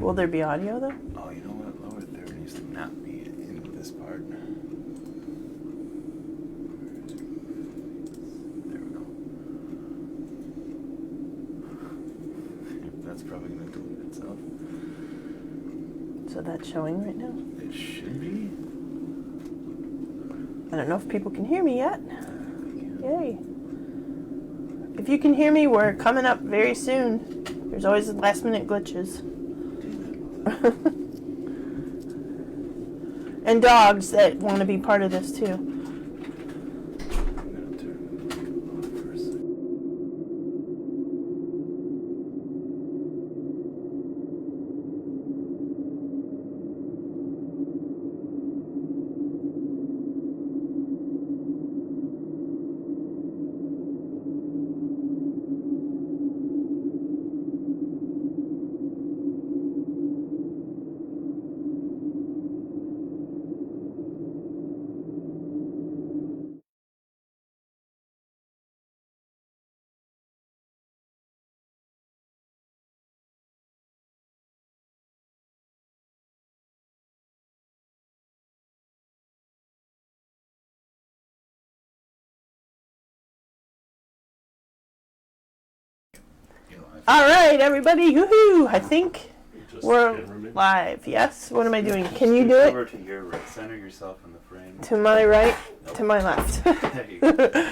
Will there be audio though? Oh, you know what? Lower there needs to not be in this part. There we go. That's probably going to delete itself. So that's showing right now? It should be. I don't know if people can hear me yet. Yay. If you can hear me, we're coming up very soon. There's always last minute glitches. And dogs that want to be part of this too. All right, everybody, woohoo! I think we're live. Yes. What am I doing? Can you do it? Over to your right. Center yourself in the frame. To my right, to my left. There you go.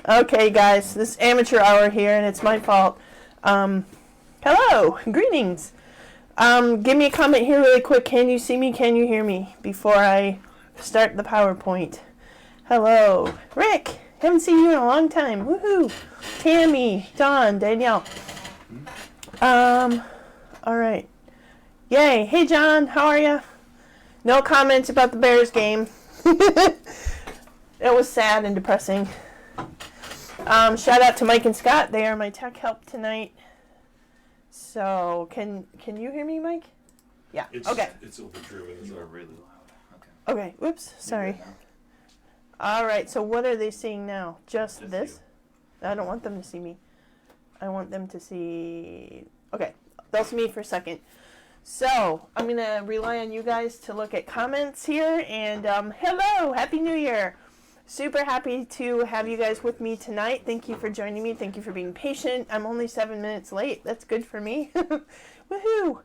Okay, guys, this amateur hour here, and it's my fault. Hello, greetings. Give me a comment here really quick. Can you see me? Can you hear me? Before I start the PowerPoint. Hello, Rick. Haven't seen you in a long time. Woohoo! Tammy, Dawn, Danielle. All right. Yay. Hey, John. How are you? No comments about the Bears game. It was sad and depressing. Shout out to Mike and Scott. They are my tech help tonight. So, can you hear me, Mike? Yeah. Okay. It's overdriven. You are really loud. Okay. Whoops. Sorry. All right. So, what are they seeing now? Just this? You. I don't want them to see me. I want them to see... Okay, they'll see me for a second. So, I'm going to rely on you guys to look at comments here. And hello, Happy New Year. Super happy to have you guys with me tonight. Thank you for joining me. Thank you for being patient. I'm only 7 minutes late. That's good for me. Woohoo.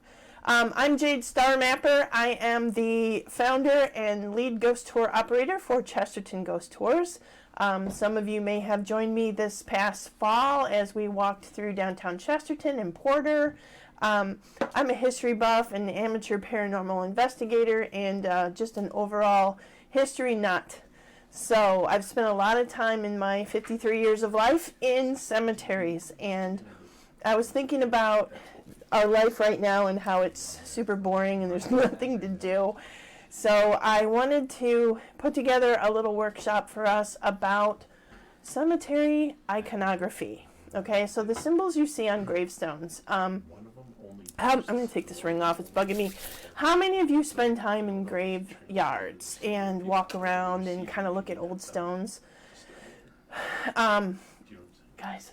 I'm Jayde Starmapper. I am the founder and lead ghost tour operator for Chesterton Ghost Tours. Some of you may have joined me this past fall as we walked through downtown Chesterton and Porter. I'm a history buff, an amateur paranormal investigator, and just an overall history nut. So I've spent a lot of time in my 53 years of life in cemeteries, and I was thinking about our life right now and how it's super boring and there's nothing to do. So I wanted to put together a little workshop for us about cemetery iconography. Okay, so the symbols you see on gravestones. I'm going to take this ring off. It's bugging me. How many of you spend time in graveyards and walk around and kind of look at old stones? Guys.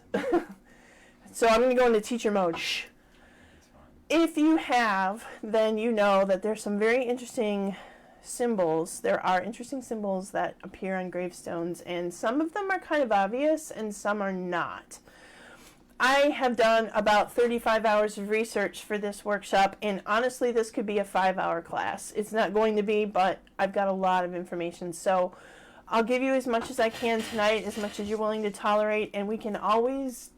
So I'm going to go into teacher mode. Shh. If you have, then you know that there's some very interesting symbols. There are interesting symbols that appear on gravestones, and some of them are kind of obvious and some are not. I have done about 35 hours of research for this workshop, and honestly, this could be a 5-hour class. It's not going to be, but I've got a lot of information. So I'll give you as much as I can tonight, as much as you're willing to tolerate, and we can always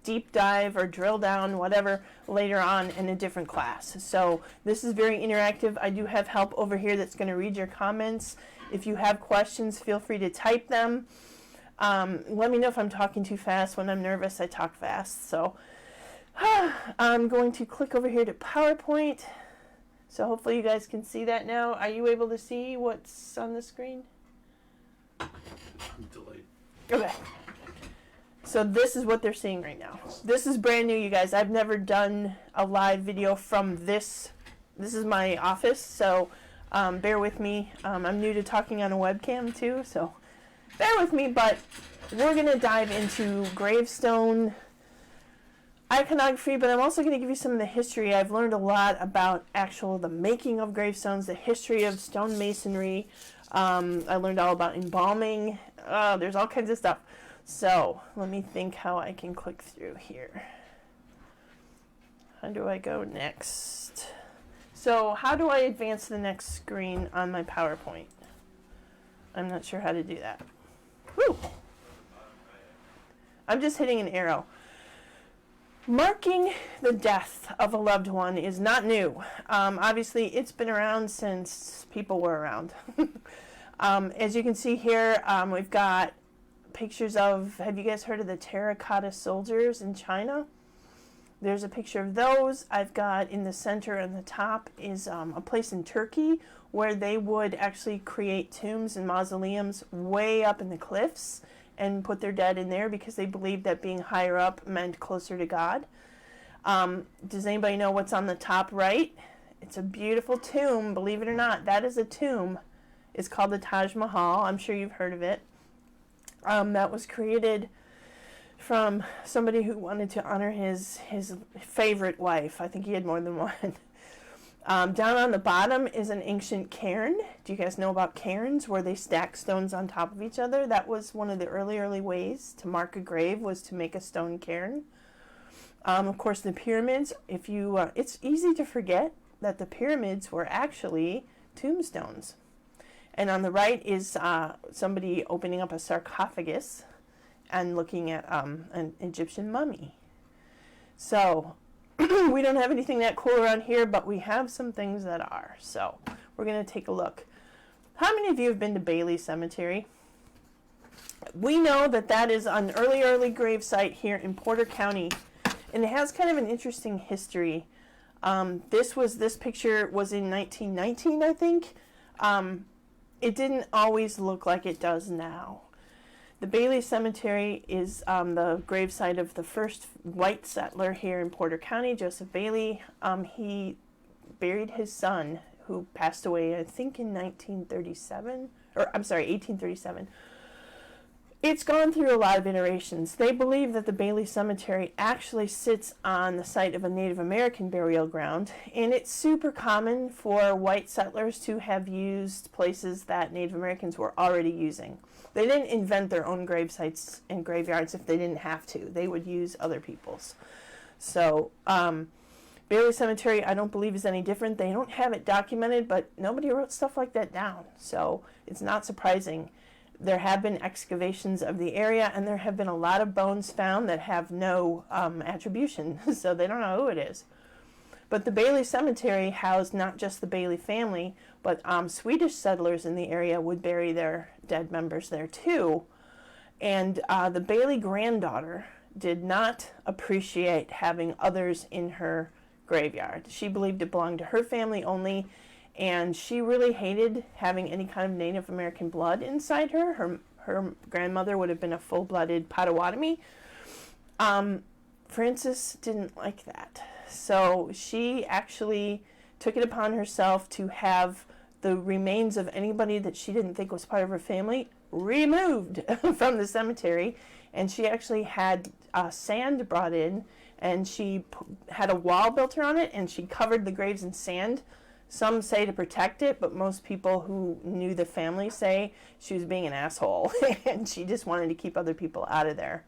deep dive or drill down, whatever, later on in a different class. So this is very interactive. I do have help over here that's going to read your comments. If you have questions, feel free to type them. Let me know if I'm talking too fast. When I'm nervous, I talk fast. So I'm going to click over here to PowerPoint. So hopefully you guys can see that now. Are you able to see what's on the screen? I'm delayed. Okay. So this is what they're seeing right now. This is brand new, you guys. I've never done a live video from this. This is my office, so bear with me. I'm new to talking on a webcam too, so bear with me. But we're going to dive into gravestone iconography, but I'm also going to give you some of the history. I've learned a lot about the making of gravestones, the history of stonemasonry. I learned all about embalming. There's all kinds of stuff. So let me think how I can click through here. How do I go next? So how do I advance the next screen on my PowerPoint? I'm not sure how to do that. Woo! I'm just hitting an arrow. Marking the death of a loved one is not new. Obviously, it's been around since people were around. As you can see here, we've got pictures of, have you guys heard of the terracotta soldiers in China? There's a picture of those. I've got in the center and the top is a place in Turkey where they would actually create tombs and mausoleums way up in the cliffs and put their dead in there because they believed that being higher up meant closer to God. Does anybody know what's on the top right? It's a beautiful tomb, believe it or not. That is a tomb. It's called the Taj Mahal. I'm sure you've heard of it. That was created from somebody who wanted to honor his favorite wife. I think he had more than one. Down on the bottom is an ancient cairn. Do you guys know about cairns where they stack stones on top of each other? That was one of the early ways to mark a grave, was to make a stone cairn. Of course, the pyramids, it's easy to forget that the pyramids were actually tombstones. And on the right is somebody opening up a sarcophagus and looking at an Egyptian mummy. So we don't have anything that cool around here, but we have some things that are. So we're going to take a look. How many of you have been to Bailey Cemetery? We know that that is an early grave site here in Porter County, and it has kind of an interesting history. This picture was in 1919, I think. It didn't always look like it does now. The Bailey Cemetery is the gravesite of the first white settler here in Porter County, Joseph Bailey. He buried his son, who passed away, I think, in 1837. It's gone through a lot of iterations. They believe that the Bailey Cemetery actually sits on the site of a Native American burial ground, and it's super common for white settlers to have used places that Native Americans were already using. They didn't invent their own grave sites and graveyards if they didn't have to. They would use other people's. So Bailey Cemetery, I don't believe, is any different. They don't have it documented, but nobody wrote stuff like that down. So it's not surprising. There have been excavations of the area, and there have been a lot of bones found that have no attribution, so they don't know who it is. But the Bailey Cemetery housed not just the Bailey family, but Swedish settlers in the area would bury their dead members there too. And the Bailey granddaughter did not appreciate having others in her graveyard. She believed it belonged to her family only, and she really hated having any kind of Native American blood inside her. Her grandmother would have been a full-blooded Potawatomi. Frances didn't like that. So she actually took it upon herself to have the remains of anybody that she didn't think was part of her family removed from the cemetery. And she actually had sand brought in, and she had a wall built around it, and she covered the graves in sand. Some say to protect it, but most people who knew the family say she was being an asshole and she just wanted to keep other people out of there.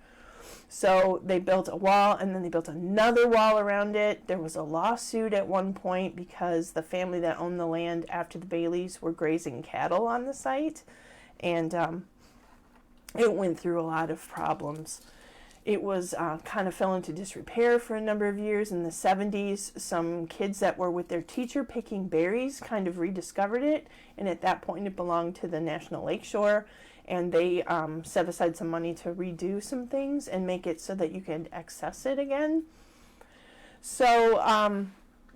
So they built a wall, and then they built another wall around it. There was a lawsuit at one point because the family that owned the land after the Baileys were grazing cattle on the site, and it went through a lot of problems. It was kind of fell into disrepair for a number of years. In the 70s, some kids that were with their teacher picking berries kind of rediscovered it, and at that point it belonged to the National Lakeshore, and they set aside some money to redo some things and make it so that you could access it again. So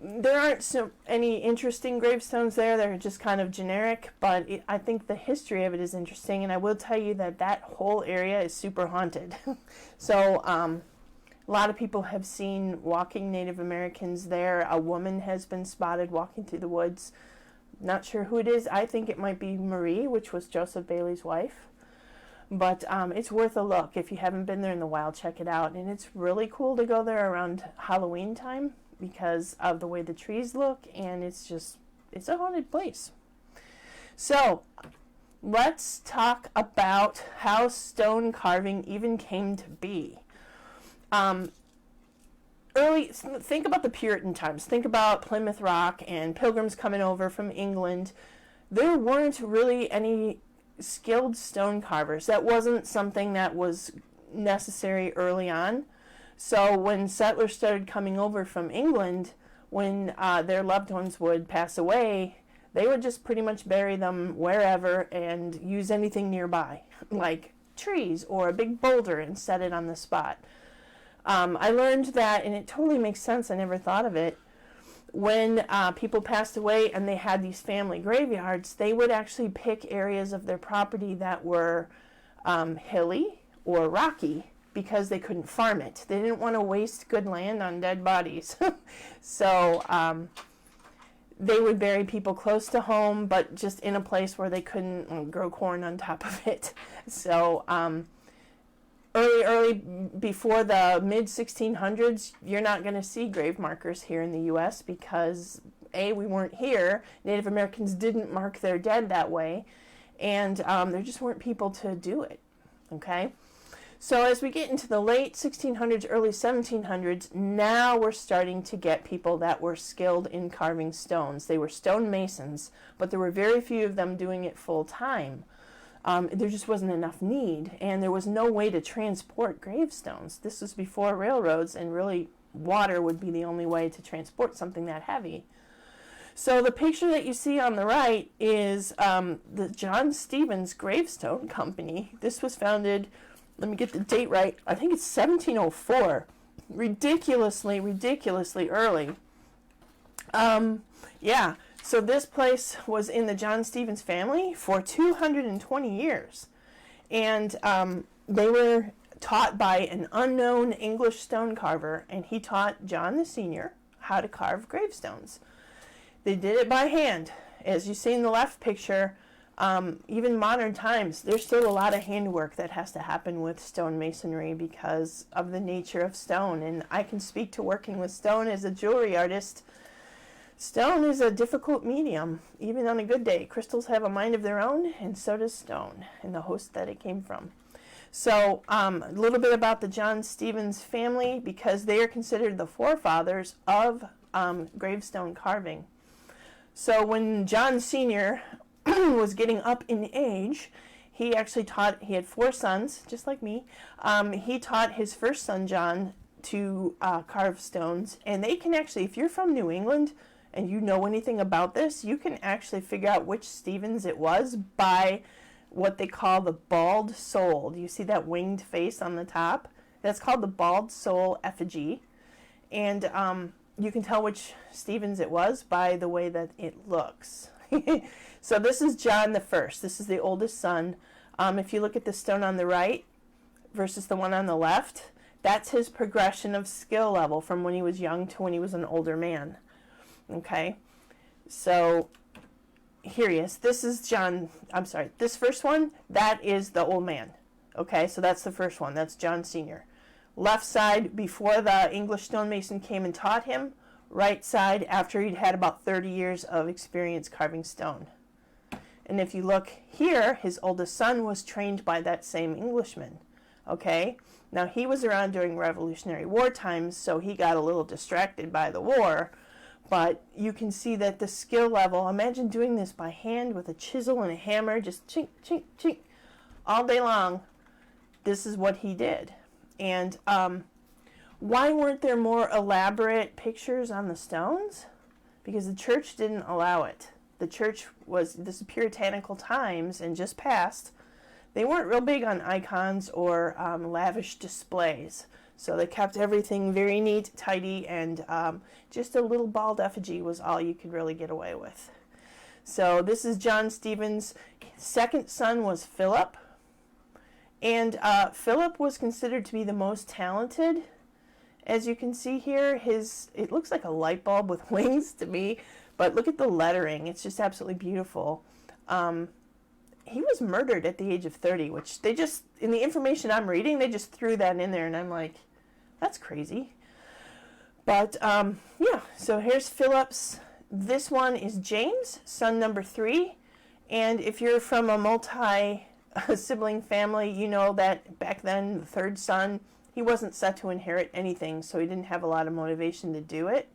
there aren't any interesting gravestones there. They're just kind of generic, but I think the history of it is interesting, and I will tell you that that whole area is super haunted. So a lot of people have seen walking Native Americans there. A woman has been spotted walking through the woods. Not sure who it is. I think it might be Marie, which was Joseph Bailey's wife. But it's worth a look. If you haven't been there in the wild, check it out. And it's really cool to go there around Halloween time because of the way the trees look, and it's a haunted place. So let's talk about how stone carving even came to be. Think about the Puritan times. Think about Plymouth Rock and pilgrims coming over from England. There weren't really any skilled stone carvers. That wasn't something that was necessary early on. So when settlers started coming over from England, when their loved ones would pass away, they would just pretty much bury them wherever and use anything nearby, like trees or a big boulder, and set it on the spot. I learned that, and it totally makes sense, I never thought of it, when people passed away and they had these family graveyards, they would actually pick areas of their property that were hilly or rocky because they couldn't farm it. They didn't want to waste good land on dead bodies. So they would bury people close to home, but just in a place where they couldn't grow corn on top of it. So early before the mid 1600s, you're not going to see grave markers here in the U.S. because A, we weren't here. Native Americans didn't mark their dead that way, and there just weren't people to do it. Okay, so as we get into the late 1600s, early 1700s, now we're starting to get people that were skilled in carving stones. They were stone masons, but there were very few of them doing it full time. There just wasn't enough need, and there was no way to transport gravestones. This was before railroads, and really water would be the only way to transport something that heavy. So the picture that you see on the right is the John Stevens Gravestone Company. This was founded, let me get the date right, I think it's 1704. Ridiculously early. Yeah. So this place was in the John Stevens family for 220 years. And they were taught by an unknown English stone carver, and he taught John the Senior how to carve gravestones. They did it by hand. As you see in the left picture, even modern times, there's still a lot of handwork that has to happen with stone masonry because of the nature of stone. And I can speak to working with stone as a jewelry artist. Stone is a difficult medium, even on a good day. Crystals have a mind of their own, and so does stone, and the host that it came from. So a little bit about the John Stevens family, because they are considered the forefathers of gravestone carving. So when John Sr. was getting up in age, he actually taught, he had 4 sons, just like me. He taught his first son, John, to carve stones, and they can actually, if you're from New England, and you know anything about this, you can actually figure out which Stevens it was by what they call the bald soul. Do you see that winged face on the top? That's called the bald soul effigy. And you can tell which Stevens it was by the way that it looks. So this is John the First. This is the oldest son. If you look at the stone on the right versus the one on the left, that's his progression of skill level from when he was young to when he was an older man. Okay, so here he is. This is John, I'm sorry, this first one, that is the old man. Okay, so that's the first one. That's John Sr. Left side, before the English stonemason came and taught him. Right side, after he'd had about 30 years of experience carving stone. And if you look here, his oldest son was trained by that same Englishman. Okay, now he was around during Revolutionary War times, so he got a little distracted by the war. But you can see that the skill level, imagine doing this by hand with a chisel and a hammer, just chink, chink, chink, all day long. This is what he did. And why weren't there more elaborate pictures on the stones? Because the church didn't allow it. The church was, this is puritanical times and just past. They weren't real big on icons or lavish displays. So they kept everything very neat, tidy, and just a little bald effigy was all you could really get away with. So this is John Stevens' second son was Philip. And Philip was considered to be the most talented. As you can see here, it looks like a light bulb with wings to me, but look at the lettering. It's just absolutely beautiful. he was murdered at the age of 30, which they just, in the information I'm reading, they just threw that in there, and I'm like, that's crazy. But, yeah, so here's Philip's. This one is James, son number 3, and if you're from a multi-sibling family, you know that back then, the third son, he wasn't set to inherit anything, so he didn't have a lot of motivation to do it.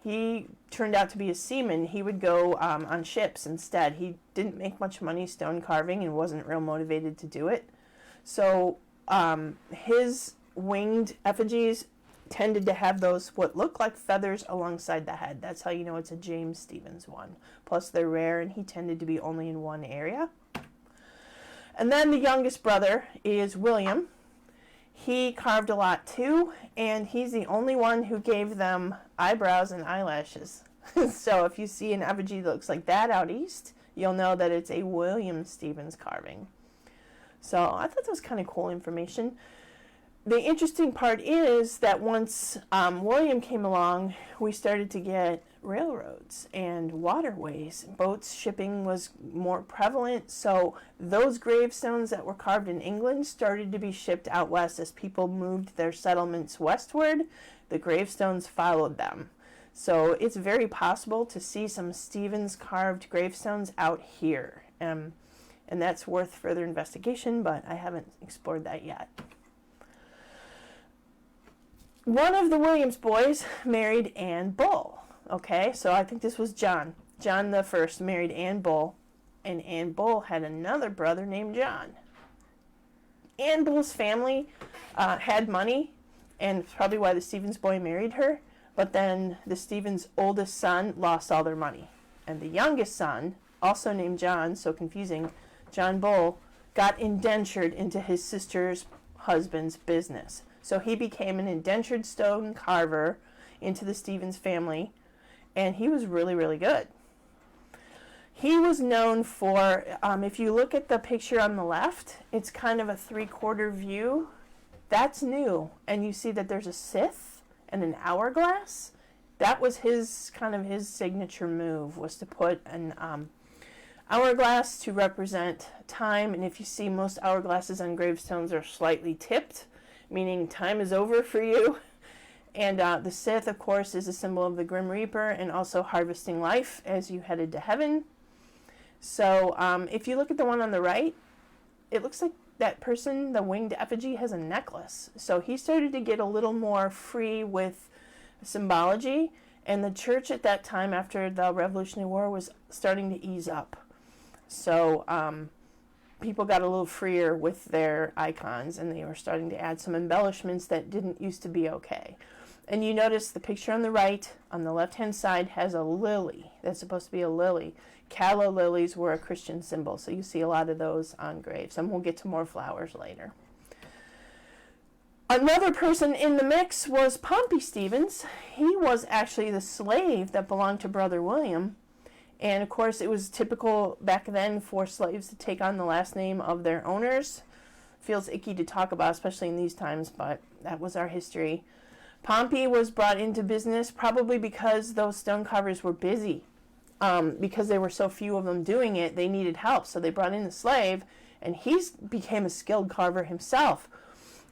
He turned out to be a seaman. He would go on ships instead. He didn't make much money stone carving and wasn't real motivated to do it. So his winged effigies tended to have those what look like feathers alongside the head. That's how you know it's a James Stephens one. Plus they're rare, and he tended to be only in one area. And then the youngest brother is William. He carved a lot too, and he's the only one who gave them eyebrows and eyelashes. So if you see an effigy that looks like that out east, you'll know that it's a William Stephens carving. So I thought that was kind of cool information. The interesting part is that once William came along, we started to get railroads and waterways. Boats, shipping was more prevalent, so those gravestones that were carved in England started to be shipped out west. As people moved their settlements westward, the gravestones followed them. So it's very possible to see some Stephens carved gravestones out here. And that's worth further investigation, but I haven't explored that yet. One of the Williams boys married Anne Bull. Okay, so I think this was John. John the First married Anne Bull, and Anne Bull had another brother named John. Anne Bull's family had money, and it's probably why the Stephens boy married her, but then the Stephens' oldest son lost all their money. And the youngest son, also named John, so confusing, John Bull, got indentured into his sister's husband's business. So he became an indentured stone carver into the Stephens family, and he was really, really good. He was known for, if you look at the picture on the left, it's kind of a 3/4 view. That's new, and you see that there's a scythe and an hourglass. That was his signature move, was to put an hourglass to represent time, and if you see, most hourglasses on gravestones are slightly tipped, meaning time is over for you. And the scythe, of course, is a symbol of the Grim Reaper and also harvesting life as you headed to heaven. So if you look at the one on the right, it looks like that person, the winged effigy, has a necklace. So he started to get a little more free with symbology, and the church at that time, after the Revolutionary War, was starting to ease up. So people got a little freer with their icons, and they were starting to add some embellishments that didn't used to be okay. And you notice the picture on the right, on the left-hand side, has a lily. That's supposed to be a lily. Calla lilies were a Christian symbol, so you see a lot of those on graves. And we'll get to more flowers later. Another person in the mix was Pompey Stephens. He was actually the slave that belonged to Brother William. And, of course, it was typical back then for slaves to take on the last name of their owners. Feels icky to talk about, especially in these times, but that was our history. Pompey was brought into business probably because those stone carvers were busy. Because there were so few of them doing it, they needed help. So they brought in the slave, and he became a skilled carver himself.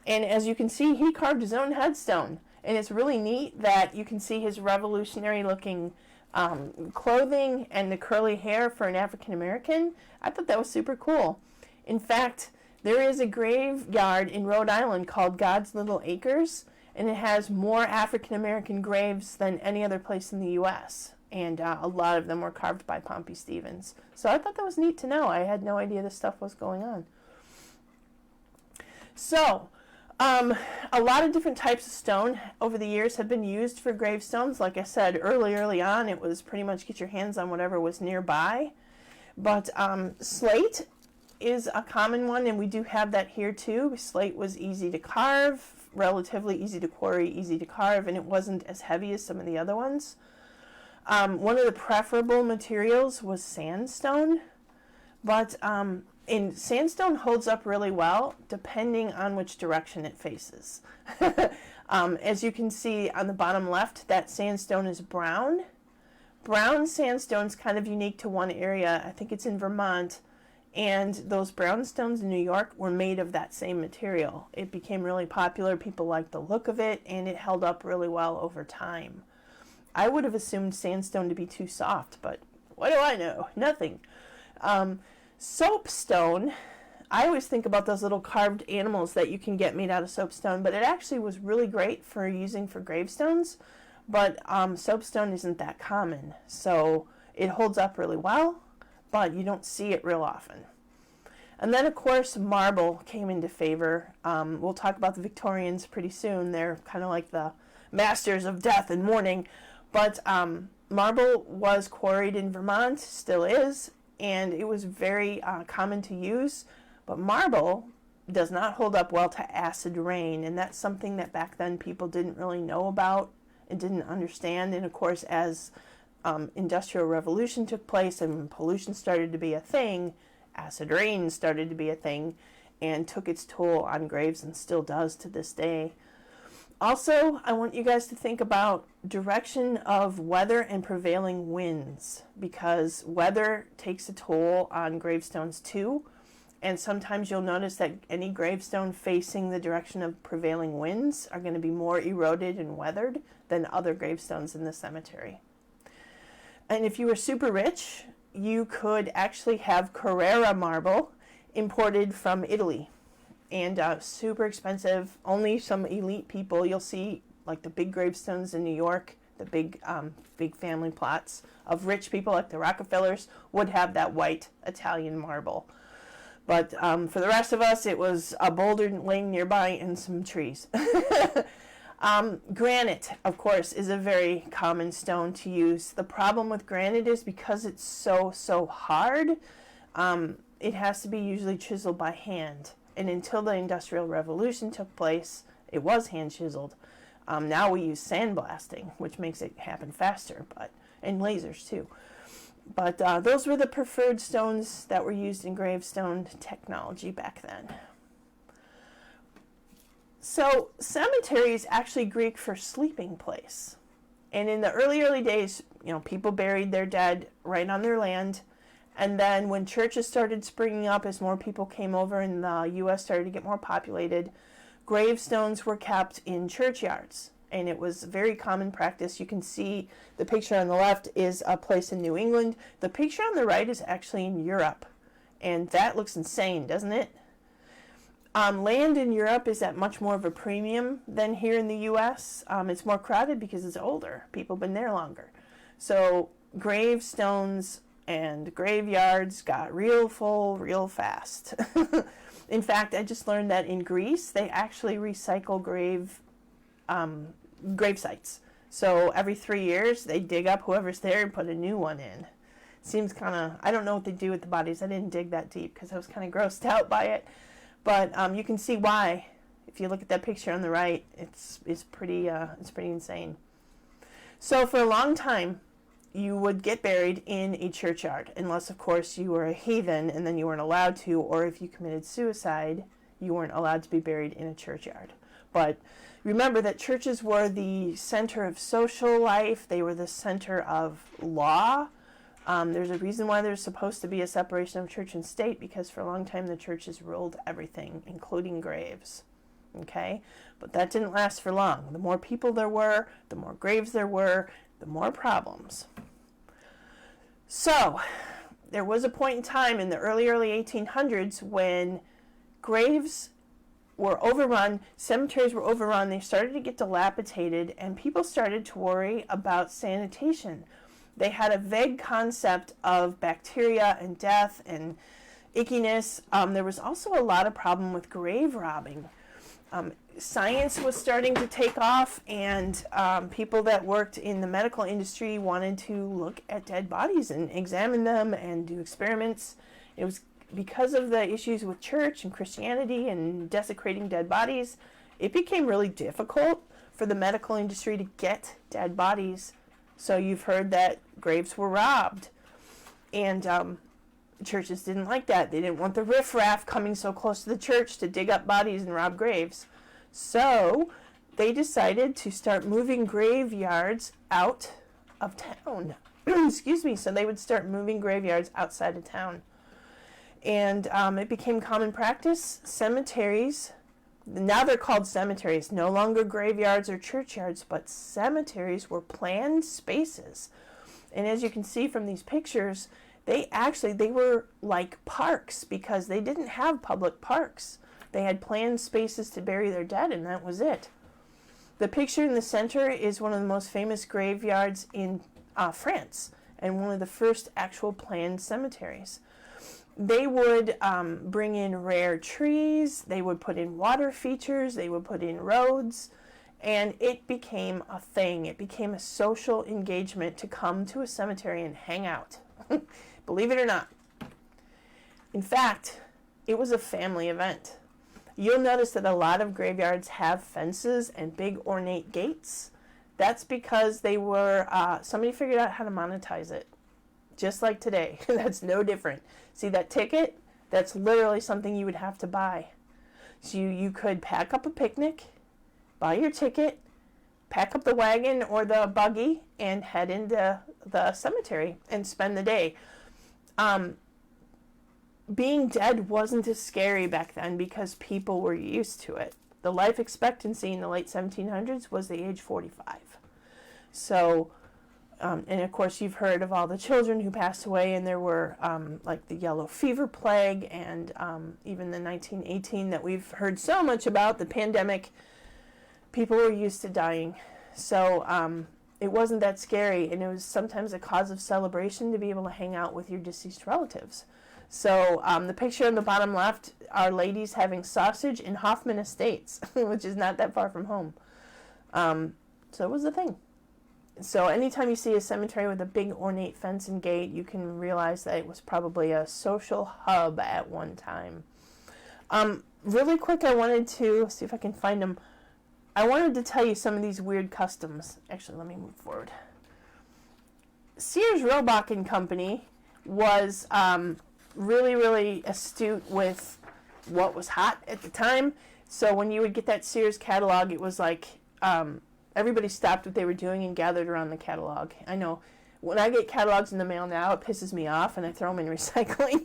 And as you can see, he carved his own headstone. And it's really neat that you can see his revolutionary-looking clothing and the curly hair for an African American. I thought that was super cool. In fact, there is a graveyard in Rhode Island called God's Little Acres, and it has more African American graves than any other place in the U.S. And a lot of them were carved by Pompey Stephens. So I thought that was neat to know. I had no idea this stuff was going on. So, a lot of different types of stone over the years have been used for gravestones. Like I said, early on, it was pretty much get your hands on whatever was nearby. But slate is a common one, and we do have that here too. Slate was easy to carve, relatively easy to quarry, easy to carve, and it wasn't as heavy as some of the other ones. One of the preferable materials was sandstone, but sandstone holds up really well depending on which direction it faces. As you can see on the bottom left, that sandstone is brown. Brown sandstone is kind of unique to one area. I think it's in Vermont, And those brownstones in New York were made of that same material. It became really popular. People liked the look of it, and it held up really well over time. I would have assumed sandstone to be too soft, but what do I know? Nothing. Soapstone, I always think about those little carved animals that you can get made out of soapstone, but it actually was really great for using for gravestones. But soapstone isn't that common, so it holds up really well, but you don't see it real often. And then, of course, marble came into favor. We'll talk about the Victorians pretty soon. They're kind of like the masters of death and mourning. But marble was quarried in Vermont, still is, and it was very common to use. But marble does not hold up well to acid rain, and that's something that back then people didn't really know about and didn't understand. And, of course, as Industrial Revolution took place and pollution started to be a thing, acid rain started to be a thing and took its toll on graves and still does to this day. Also, I want you guys to think about direction of weather and prevailing winds, because weather takes a toll on gravestones too. And sometimes you'll notice that any gravestone facing the direction of prevailing winds are going to be more eroded and weathered than other gravestones in the cemetery. And if you were super rich, you could actually have Carrara marble imported from Italy. And super expensive. Only some elite people, you'll see like the big gravestones in New York, the big family plots of rich people like the Rockefellers would have that white Italian marble. But for the rest of us, it was a boulder laying nearby and some trees. Granite, of course, is a very common stone to use. The problem with granite is because it's so hard, it has to be usually chiseled by hand. And until the Industrial Revolution took place, it was hand chiseled. Now we use sandblasting, which makes it happen faster, and lasers too. But those were the preferred stones that were used in gravestone technology back then. So cemetery is actually Greek for sleeping place. And in the early days, people buried their dead right on their land. And then when churches started springing up as more people came over and the U.S. started to get more populated, gravestones were kept in churchyards. And it was very common practice. You can see the picture on the left is a place in New England. The picture on the right is actually in Europe. And that looks insane, doesn't it? Land in Europe is at much more of a premium than here in the U.S. It's more crowded because it's older. People have been there longer. So gravestones and graveyards got real full real fast. In fact, I just learned that in Greece, they actually recycle grave sites. So every 3 years, they dig up whoever's there and put a new one in. Seems kind of, I don't know what they do with the bodies. I didn't dig that deep because I was kind of grossed out by it. But you can see why. If you look at that picture on the right, it's pretty insane. So for a long time, you would get buried in a churchyard, unless, of course, you were a heathen and then you weren't allowed to, or if you committed suicide, you weren't allowed to be buried in a churchyard. But remember that churches were the center of social life. They were the center of law. There's a reason why there's supposed to be a separation of church and state, because for a long time the churches ruled everything, including graves. Okay? But that didn't last for long. The more people there were, the more graves there were, the more problems. So, there was a point in time in the early 1800s when graves were overrun, cemeteries were overrun, they started to get dilapidated, and people started to worry about sanitation. They had a vague concept of bacteria and death and ickiness. There was also a lot of problem with grave robbing. Science was starting to take off, and people that worked in the medical industry wanted to look at dead bodies and examine them and do experiments. It was because of the issues with church and Christianity and desecrating dead bodies, it became really difficult for the medical industry to get dead bodies. So you've heard that graves were robbed, and churches didn't like that. They didn't want the riffraff coming so close to the church to dig up bodies and rob graves. So they decided to start moving graveyards out of town. Excuse me. So they would start moving graveyards outside of town. And it became common practice. Cemeteries, now they're called cemeteries, no longer graveyards or churchyards, but cemeteries were planned spaces. And as you can see from these pictures, they were like parks because they didn't have public parks. They had planned spaces to bury their dead, and that was it. The picture in the center is one of the most famous graveyards in France, and one of the first actual planned cemeteries. They would bring in rare trees, they would put in water features, they would put in roads, and it became a thing. It became a social engagement to come to a cemetery and hang out. Believe it or not. In fact, it was a family event. You'll notice that a lot of graveyards have fences and big ornate gates. That's because they were, somebody figured out how to monetize it. Just like today. That's no different. See that ticket? That's literally something you would have to buy. So you could pack up a picnic, buy your ticket, pack up the wagon or the buggy, and head into the cemetery and spend the day. Being dead wasn't as scary back then because people were used to it. The life expectancy in the late 1700s was the age 45. So, and of course you've heard of all the children who passed away, and there were like the yellow fever plague and even the 1918 that we've heard so much about, the pandemic. People were used to dying. So it wasn't that scary, and it was sometimes a cause of celebration to be able to hang out with your deceased relatives. So the picture on the bottom left are ladies having sausage in Hoffman Estates, which is not that far from home. So it was a thing. So anytime you see a cemetery with a big ornate fence and gate, you can realize that it was probably a social hub at one time. Really quick, I wanted to see if I can find them. I wanted to tell you some of these weird customs. Actually, let me move forward. Sears, Roebuck and Company was really, really astute with what was hot at the time. So when you would get that Sears catalog, it was like everybody stopped what they were doing and gathered around the catalog. I know when I get catalogs in the mail now, it pisses me off and I throw them in recycling.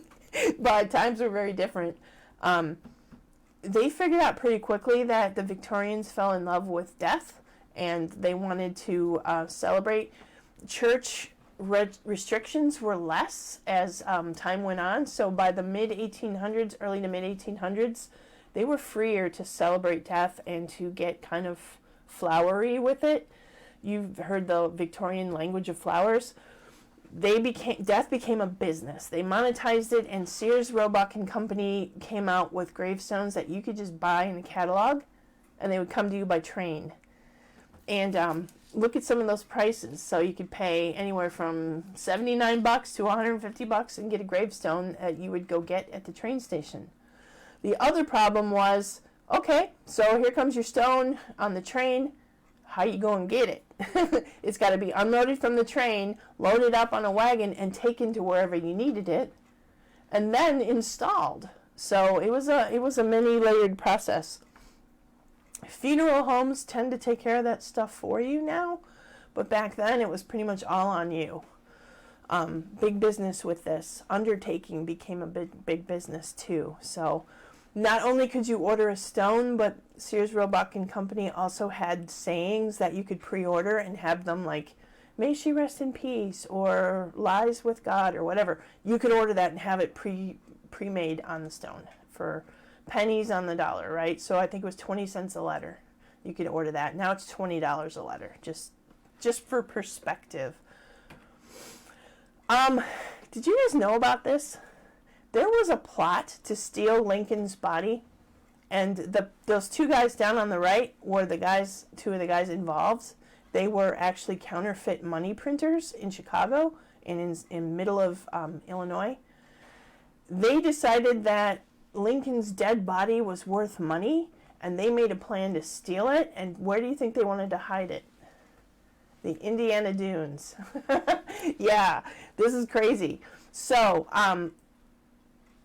But times were very different. They figured out pretty quickly that the Victorians fell in love with death and they wanted to celebrate. Church restrictions were less as time went on. So by the mid-1800s, early to mid-1800s, they were freer to celebrate death and to get kind of flowery with it. You've heard the Victorian language of flowers. Death became a business. They monetized it, and Sears, Roebuck and Company came out with gravestones that you could just buy in the catalog, and they would come to you by train. And look at some of those prices. So you could pay anywhere from $79 to $150 and get a gravestone that you would go get at the train station. The other problem was, okay, so here comes your stone on the train. How you go and get it? It's got to be unloaded from the train, loaded up on a wagon, and taken to wherever you needed it, and then installed. So it was a many layered process. Funeral homes tend to take care of that stuff for you now, but back then it was pretty much all on you. Big business with this. Undertaking became a big business too. So not only could you order a stone, but Sears, Roebuck and Company also had sayings that you could pre-order and have them like, "May she rest in peace," or "Lies with God," or whatever. You could order that and have it pre-made on the stone for pennies on the dollar, right? So I think it was 20 cents a letter. You could order that. Now it's $20 a letter, just for perspective. Did you guys know about this? There was a plot to steal Lincoln's body, and those two guys down on the right were two of the guys involved. They were actually counterfeit money printers in Chicago and in middle of Illinois. They decided that Lincoln's dead body was worth money, and they made a plan to steal it. And where do you think they wanted to hide it? The Indiana Dunes. Yeah, this is crazy. So,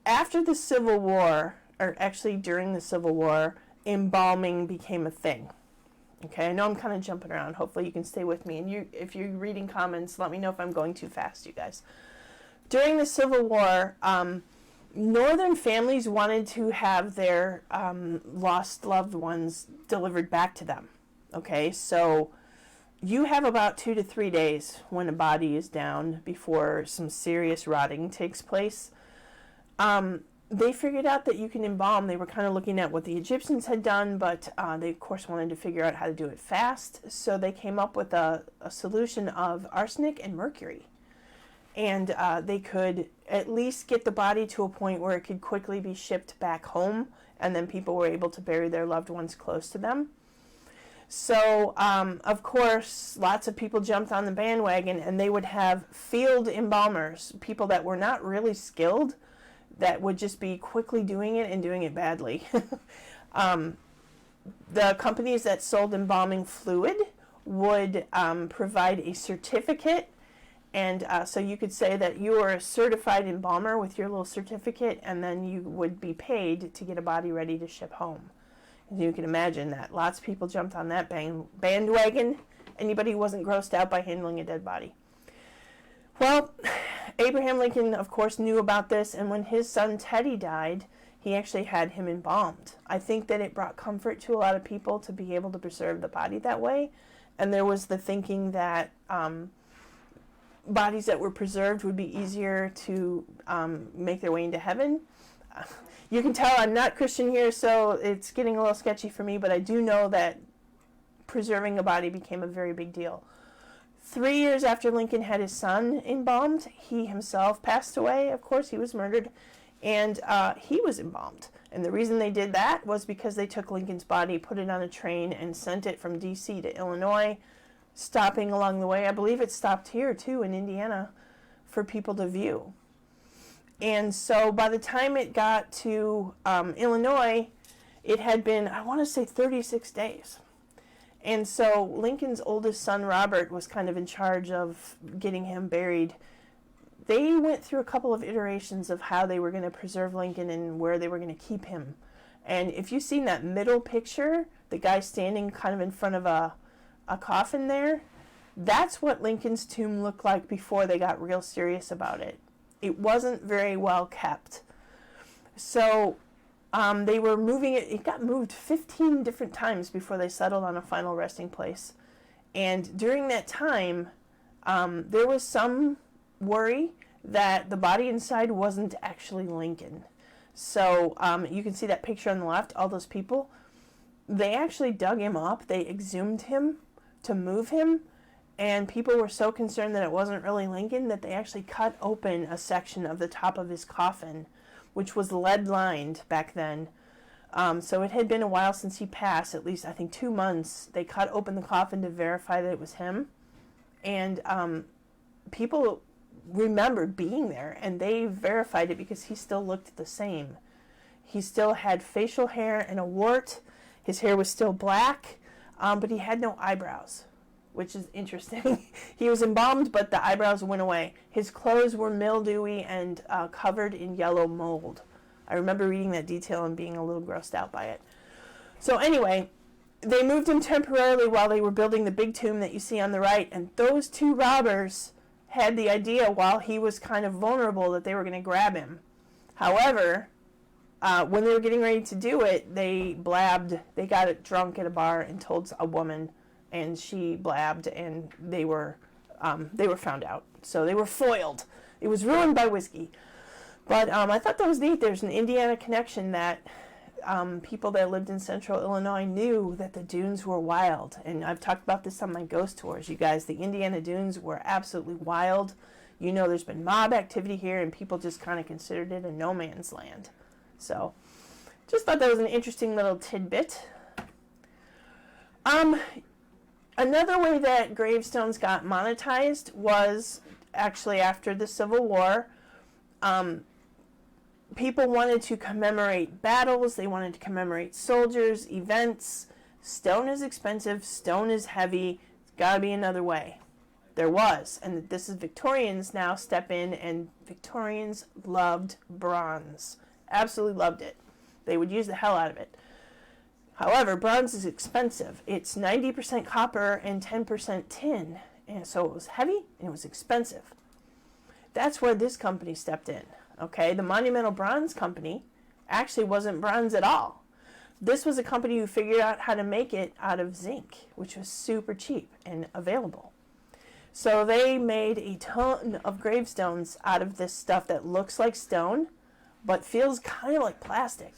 after the Civil War, or actually during the Civil War, embalming became a thing. Okay, I know I'm kind of jumping around. Hopefully you can stay with me. And if you're reading comments, let me know if I'm going too fast, you guys. During the Civil War, Northern families wanted to have their lost loved ones delivered back to them. Okay, so you have about 2 to 3 days when a body is down before some serious rotting takes place. They figured out that you can embalm. They were kind of looking at what the Egyptians had done, but they, of course, wanted to figure out how to do it fast. So they came up with a solution of arsenic and mercury. And they could at least get the body to a point where it could quickly be shipped back home, and then people were able to bury their loved ones close to them. So, of course, lots of people jumped on the bandwagon, and they would have field embalmers, people that were not really skilled, that would just be quickly doing it and doing it badly. The companies that sold embalming fluid would provide a certificate, and so you could say that you were a certified embalmer with your little certificate, and then you would be paid to get a body ready to ship home. And you can imagine that lots of people jumped on that bandwagon. Anybody who wasn't grossed out by handling a dead body. Well, Abraham Lincoln, of course, knew about this, and when his son Teddy died, he actually had him embalmed. I think that it brought comfort to a lot of people to be able to preserve the body that way, and there was the thinking that bodies that were preserved would be easier to make their way into heaven. You can tell I'm not Christian here, so it's getting a little sketchy for me, but I do know that preserving a body became a very big deal. 3 years after Lincoln had his son embalmed, he himself passed away. Of course, he was murdered, and he was embalmed. And the reason they did that was because they took Lincoln's body, put it on a train, and sent it from D.C. to Illinois, stopping along the way. I believe it stopped here, too, in Indiana, for people to view. And so by the time it got to Illinois, it had been, I want to say, 36 days. And so Lincoln's oldest son, Robert, was kind of in charge of getting him buried. They went through a couple of iterations of how they were going to preserve Lincoln and where they were going to keep him. And if you've seen that middle picture, the guy standing kind of in front of a coffin there, that's what Lincoln's tomb looked like before they got real serious about it. It wasn't very well kept. So they were moving it. It got moved 15 different times before they settled on a final resting place. And during that time, there was some worry that the body inside wasn't actually Lincoln. So you can see that picture on the left, all those people. They actually dug him up. They exhumed him to move him. And people were so concerned that it wasn't really Lincoln that they actually cut open a section of the top of his coffin, which was lead-lined back then. So it had been a while since he passed, at least I think 2 months. They cut open the coffin to verify that it was him. And people remembered being there, and they verified it because he still looked the same. He still had facial hair and a wart. His hair was still black, but he had no eyebrows, which is interesting. He was embalmed, but the eyebrows went away. His clothes were mildewy and covered in yellow mold. I remember reading that detail and being a little grossed out by it. So anyway, they moved him temporarily while they were building the big tomb that you see on the right, and those two robbers had the idea while he was kind of vulnerable that they were going to grab him. However, when they were getting ready to do it, they blabbed. They got it drunk at a bar and told a woman, and she blabbed, and they were found out. So they were foiled. It was ruined by whiskey. But I thought that was neat. There's an Indiana connection that people that lived in central Illinois knew that the dunes were wild. And I've talked about this on my ghost tours, you guys. The Indiana dunes were absolutely wild. You know, there's been mob activity here, and people just kind of considered it a no man's land. So just thought that was an interesting little tidbit. Another way that gravestones got monetized was actually after the Civil War. People wanted to commemorate battles. They wanted to commemorate soldiers, events. Stone is expensive. Stone is heavy. It's got to be another way. There was. And this is Victorians now step in, and Victorians loved bronze. Absolutely loved it. They would use the hell out of it. However, bronze is expensive. It's 90% copper and 10% tin. And so it was heavy and it was expensive. That's where this company stepped in. Okay, the Monumental Bronze Company actually wasn't bronze at all. This was a company who figured out how to make it out of zinc, which was super cheap and available. So they made a ton of gravestones out of this stuff that looks like stone, but feels kind of like plastic.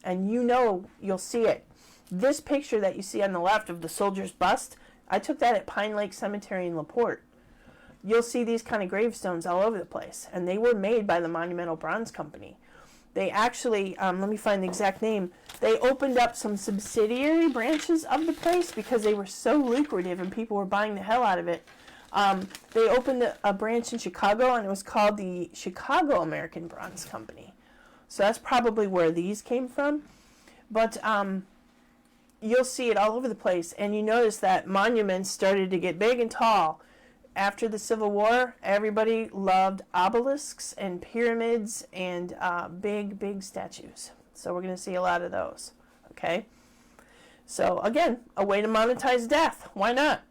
And you'll see it. This picture that you see on the left of the soldier's bust, I took that at Pine Lake Cemetery in LaPorte. You'll see these kind of gravestones all over the place, and they were made by the Monumental Bronze Company. They actually, let me find the exact name, they opened up some subsidiary branches of the place because they were so lucrative and people were buying the hell out of it. They opened a branch in Chicago, and it was called the Chicago American Bronze Company. So that's probably where these came from. But you'll see it all over the place, and you notice that monuments started to get big and tall. After the Civil War, everybody loved obelisks and pyramids and big statues. So we're going to see a lot of those. Okay? So again, a way to monetize death. Why not?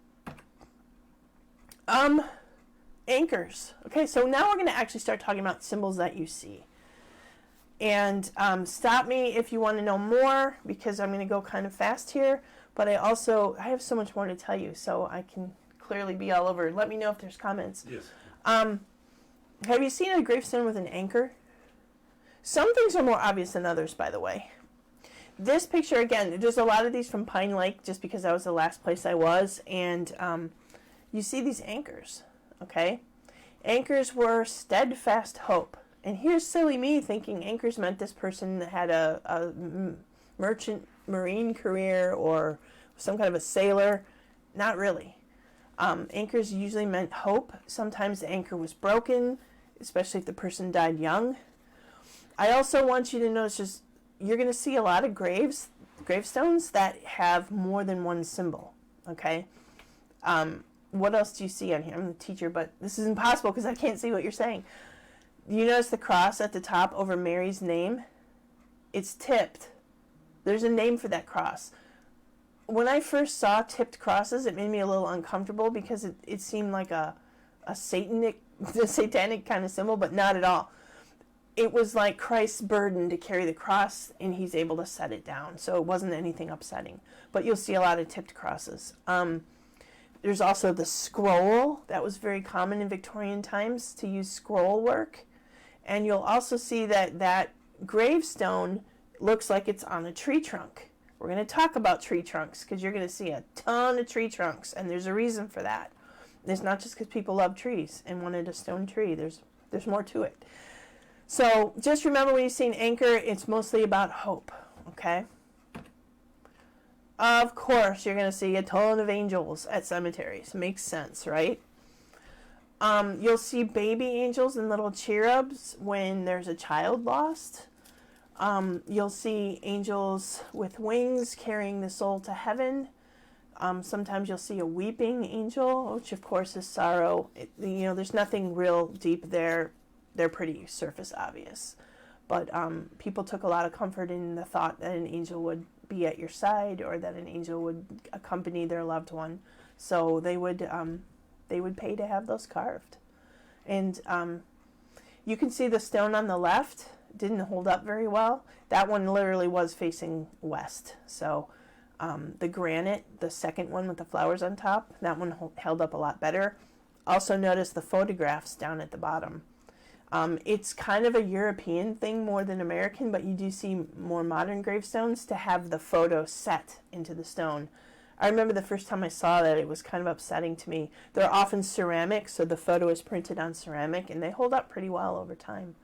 Anchors. Okay, so now we're going to actually start talking about symbols that you see. And stop me if you want to know more, because I'm going to go kind of fast here. But I have so much more to tell you, so I can clearly be all over. Let me know if there's comments. Yes. Have you seen a gravestone with an anchor? Some things are more obvious than others, by the way. This picture, again, there's a lot of these from Pine Lake, just because that was the last place I was. And you see these anchors, okay? Anchors were steadfast hope. And here's silly me thinking anchors meant this person had a merchant marine career or some kind of a sailor. Not really. Anchors usually meant hope. Sometimes the anchor was broken, especially if the person died young. I also want you to notice you're going to see a lot of gravestones that have more than one symbol, okay? What else do you see on here? I'm the teacher, but this is impossible because I can't see what you're saying. You notice the cross at the top over Mary's name? It's tipped. There's a name for that cross. When I first saw tipped crosses, it made me a little uncomfortable because it seemed like a satanic kind of symbol, but not at all. It was like Christ's burden to carry the cross, and he's able to set it down. So it wasn't anything upsetting. But you'll see a lot of tipped crosses. There's also the scroll. That was very common in Victorian times to use scroll work. And you'll also see that gravestone looks like it's on a tree trunk. We're going to talk about tree trunks because you're going to see a ton of tree trunks, and there's a reason for that. It's not just because people love trees and wanted a stone tree. There's more to it. So just remember when you see an anchor, it's mostly about hope, okay? Of course, you're going to see a ton of angels at cemeteries. Makes sense, right? You'll see baby angels and little cherubs when there's a child lost. You'll see angels with wings carrying the soul to heaven. Sometimes you'll see a weeping angel, which of course is sorrow. There's nothing real deep there. They're pretty surface obvious. But people took a lot of comfort in the thought that an angel would be at your side or that an angel would accompany their loved one. So they would pay to have those carved. And you can see the stone on the left didn't hold up very well. That one literally was facing west. So the granite, the second one with the flowers on top, that one held up a lot better. Also notice the photographs down at the bottom. It's kind of a European thing more than American, but you do see more modern gravestones to have the photo set into the stone. I remember the first time I saw that, it was kind of upsetting to me. They're often ceramic, so the photo is printed on ceramic, and they hold up pretty well over time.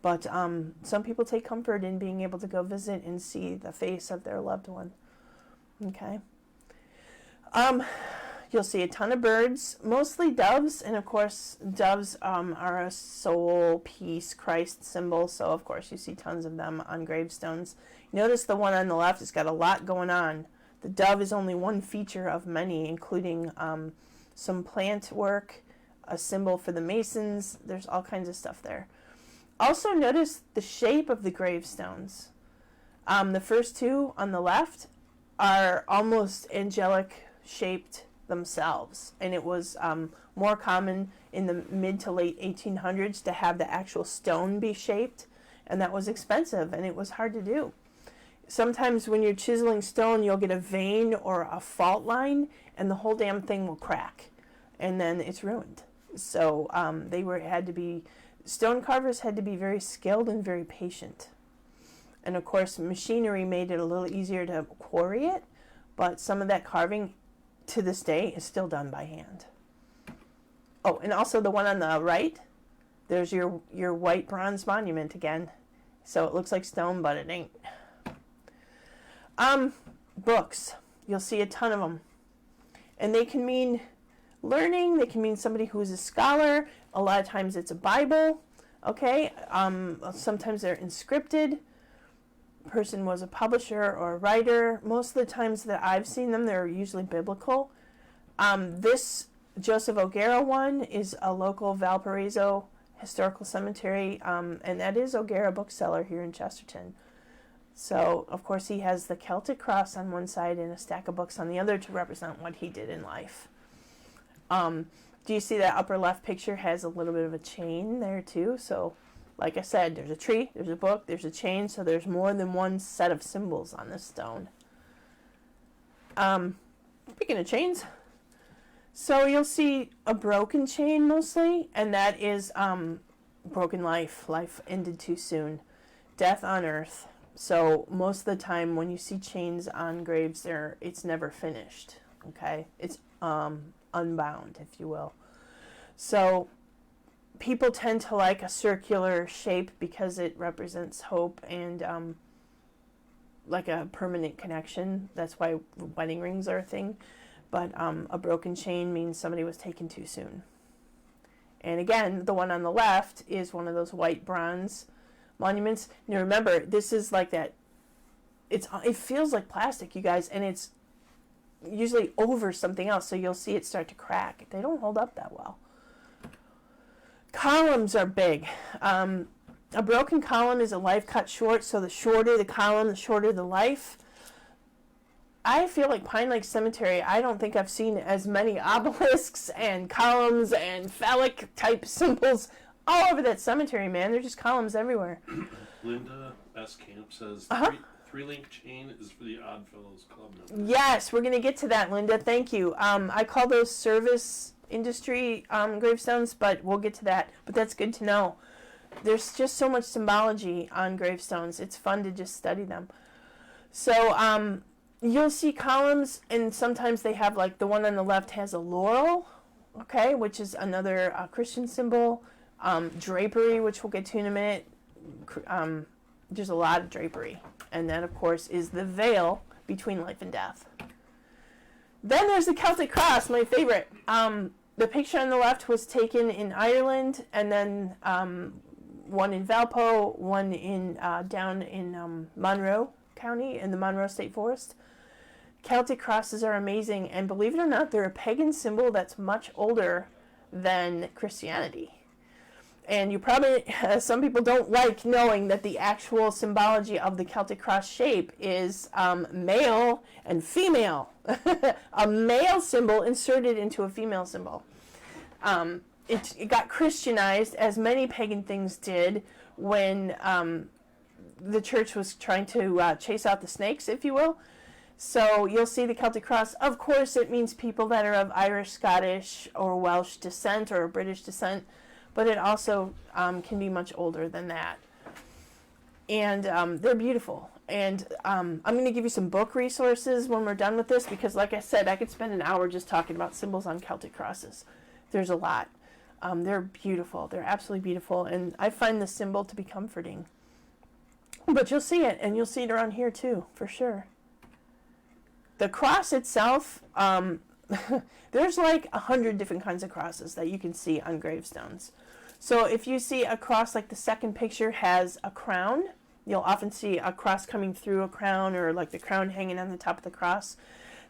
But some people take comfort in being able to go visit and see the face of their loved one. Okay. You'll see a ton of birds, mostly doves, and of course doves are a soul, peace, Christ symbol, so of course you see tons of them on gravestones. Notice the one on the left has got a lot going on. The dove is only one feature of many, including some plant work, a symbol for the Masons. There's all kinds of stuff there. Also notice the shape of the gravestones. The first two on the left are almost angelic shaped themselves, and it was more common in the mid to late 1800s to have the actual stone be shaped, and that was expensive and it was hard to do. Sometimes when you're chiseling stone, you'll get a vein or a fault line and the whole damn thing will crack and then it's ruined. So stone carvers had to be very skilled and very patient. And of course, machinery made it a little easier to quarry it, but some of that carving to this day is still done by hand. Oh, and also the one on the right, there's your white bronze monument again. So it looks like stone, but it ain't. Books. You'll see a ton of them. And they can mean learning, they can mean somebody who is a scholar. A lot of times it's a Bible, okay? Sometimes they're inscripted. Person was a publisher or a writer. Most of the times that I've seen them, they're usually biblical. This Joseph O'Gara one is a local Valparaiso historical cemetery, and that is O'Gara bookseller here in Chesterton. So, of course, he has the Celtic cross on one side and a stack of books on the other to represent what he did in life. Do you see that upper left picture has a little bit of a chain there too? So, like I said, there's a tree, there's a book, there's a chain, so there's more than one set of symbols on this stone. Speaking of chains, so you'll see a broken chain mostly, and that is broken life. Life ended too soon. Death on earth. So most of the time when you see chains on graves, it's never finished. Okay? It's unbound, if you will. So people tend to like a circular shape because it represents hope and like a permanent connection. That's why wedding rings are a thing. But a broken chain means somebody was taken too soon. And again, the one on the left is one of those white bronze monuments. Now remember, this is like that. It feels like plastic, you guys, and it's usually over something else, so you'll see it start to crack. They don't hold up that well. Columns are big. A broken column is a life cut short, so the shorter the column, the shorter the life. I feel like Pine Lake Cemetery, I don't think I've seen as many obelisks and columns and phallic type symbols all over that cemetery, man. They're just columns everywhere. Linda S. Camp says three-link chain is for the Odd Fellows Club members. Yes, we're going to get to that, Linda. Thank you. I call those service industry gravestones, but we'll get to that. But that's good to know. There's just so much symbology on gravestones. It's fun to just study them. So, you'll see columns, and sometimes they have, like, the one on the left has a laurel, okay, which is another Christian symbol. Drapery, which we'll get to in a minute. There's a lot of drapery. And that, of course, is the veil between life and death. Then there's the Celtic cross, my favorite. The picture on the left was taken in Ireland, and then one in Valpo, one in down in Monroe County in the Monroe State Forest. Celtic crosses are amazing, and believe it or not, they're a pagan symbol that's much older than Christianity. And you probably, some people don't like knowing that the actual symbology of the Celtic cross shape is male and female. A male symbol inserted into a female symbol. It got Christianized, as many pagan things did, when the church was trying to chase out the snakes, if you will. So you'll see the Celtic cross. Of course, it means people that are of Irish, Scottish, or Welsh descent, or British descent. But it also can be much older than that. And they're beautiful. And I'm going to give you some book resources when we're done with this, because like I said, I could spend an hour just talking about symbols on Celtic crosses. There's a lot. They're beautiful. They're absolutely beautiful. And I find the symbol to be comforting. But you'll see it, and you'll see it around here too, for sure. The cross itself, there's like 100 different kinds of crosses that you can see on gravestones. So if you see a cross like the second picture has a crown, you'll often see a cross coming through a crown, or like the crown hanging on the top of the cross.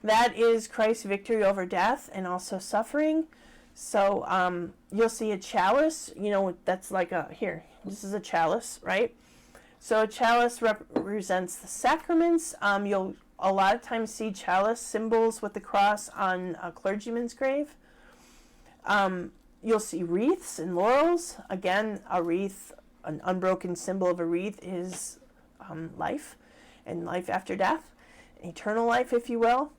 That is Christ's victory over death and also suffering. So you'll see a chalice, that's like this is a chalice, right? So a chalice represents the sacraments. You'll a lot of times see chalice symbols with the cross on a clergyman's grave. You'll see wreaths and laurels. Again, a wreath, an unbroken symbol of a wreath is life and life after death, eternal life, if you will.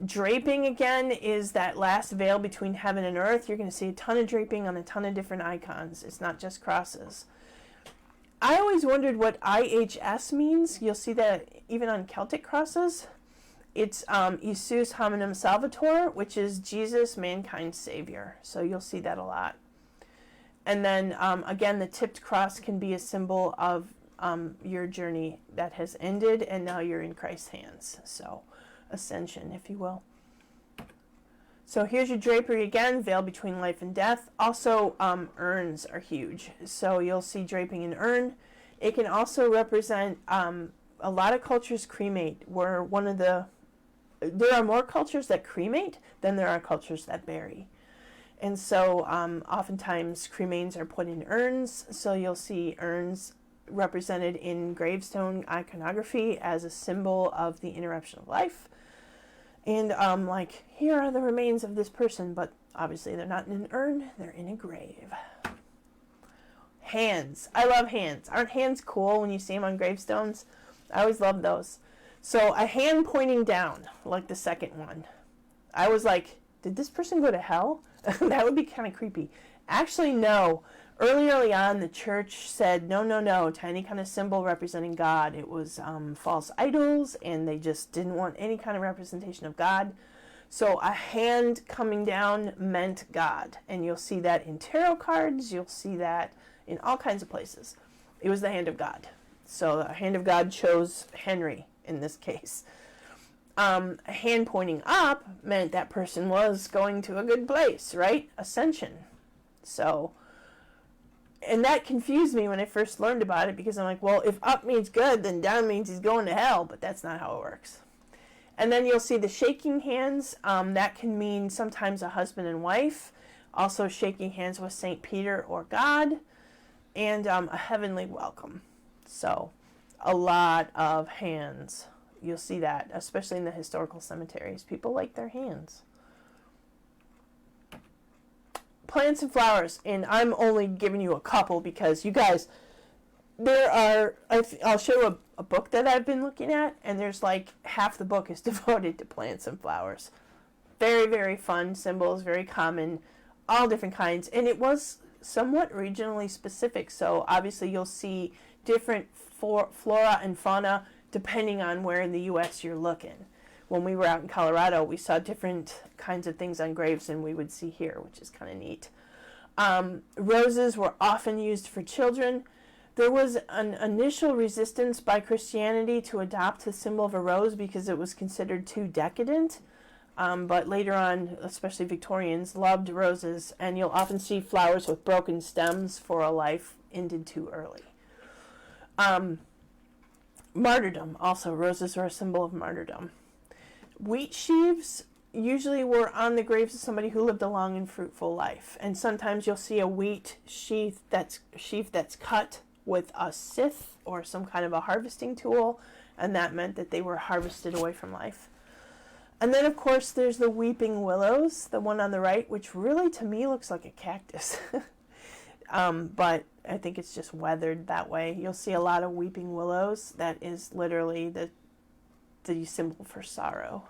Draping, again, is that last veil between heaven and earth. You're going to see a ton of draping on a ton of different icons. It's not just crosses. I always wondered what IHS means. You'll see that even on Celtic crosses. It's Isus Hominum Salvator, which is Jesus, mankind's Savior. So you'll see that a lot. And then, again, the tipped cross can be a symbol of your journey that has ended, and now you're in Christ's hands. So, ascension, if you will. So here's your drapery again, veil between life and death. Also, urns are huge. So you'll see draping an urn. It can also represent, a lot of cultures cremate. There are more cultures that cremate than there are cultures that bury. And so oftentimes cremains are put in urns. So you'll see urns represented in gravestone iconography as a symbol of the interruption of life. And like, here are the remains of this person, but obviously they're not in an urn, they're in a grave. Hands. I love hands. Aren't hands cool when you see them on gravestones? I always love those. So a hand pointing down, like the second one. I was like, did this person go to hell? That would be kind of creepy. Actually, no. Early on, the church said no to any kind of symbol representing God. It was false idols, and they just didn't want any kind of representation of God. So a hand coming down meant God. And you'll see that in tarot cards. You'll see that in all kinds of places. It was the hand of God. So the hand of God chose Henry in this case. A hand pointing up meant that person was going to a good place, right? Ascension. So, and that confused me when I first learned about it, because I'm like, well, if up means good, then down means he's going to hell, but that's not how it works. And then you'll see the shaking hands. That can mean sometimes a husband and wife, also shaking hands with St. Peter or God, and a heavenly welcome. So, a lot of hands. You'll see that, especially in the historical cemeteries. People like their hands. Plants and flowers, and I'm only giving you a couple because you guys, I'll show a book that I've been looking at, and there's like half the book is devoted to plants and flowers. Very, very fun symbols, very common, all different kinds, and it was somewhat regionally specific, so obviously you'll see different flora and fauna depending on where in the U.S. you're looking. When we were out in Colorado, we saw different kinds of things on graves than we would see here, which is kind of neat. Roses were often used for children. There was an initial resistance by Christianity to adopt the symbol of a rose because it was considered too decadent. But later on, especially Victorians, loved roses, and you'll often see flowers with broken stems for a life ended too early. Martyrdom, also, roses are a symbol of martyrdom. Wheat sheaves usually were on the graves of somebody who lived a long and fruitful life, and sometimes you'll see a wheat sheaf that's cut with a scythe or some kind of a harvesting tool, and that meant that they were harvested away from life. And then, of course, there's the weeping willows, the one on the right, which really, to me, looks like a cactus. But I think it's just weathered that way. You'll see a lot of weeping willows. That is literally the symbol for sorrow.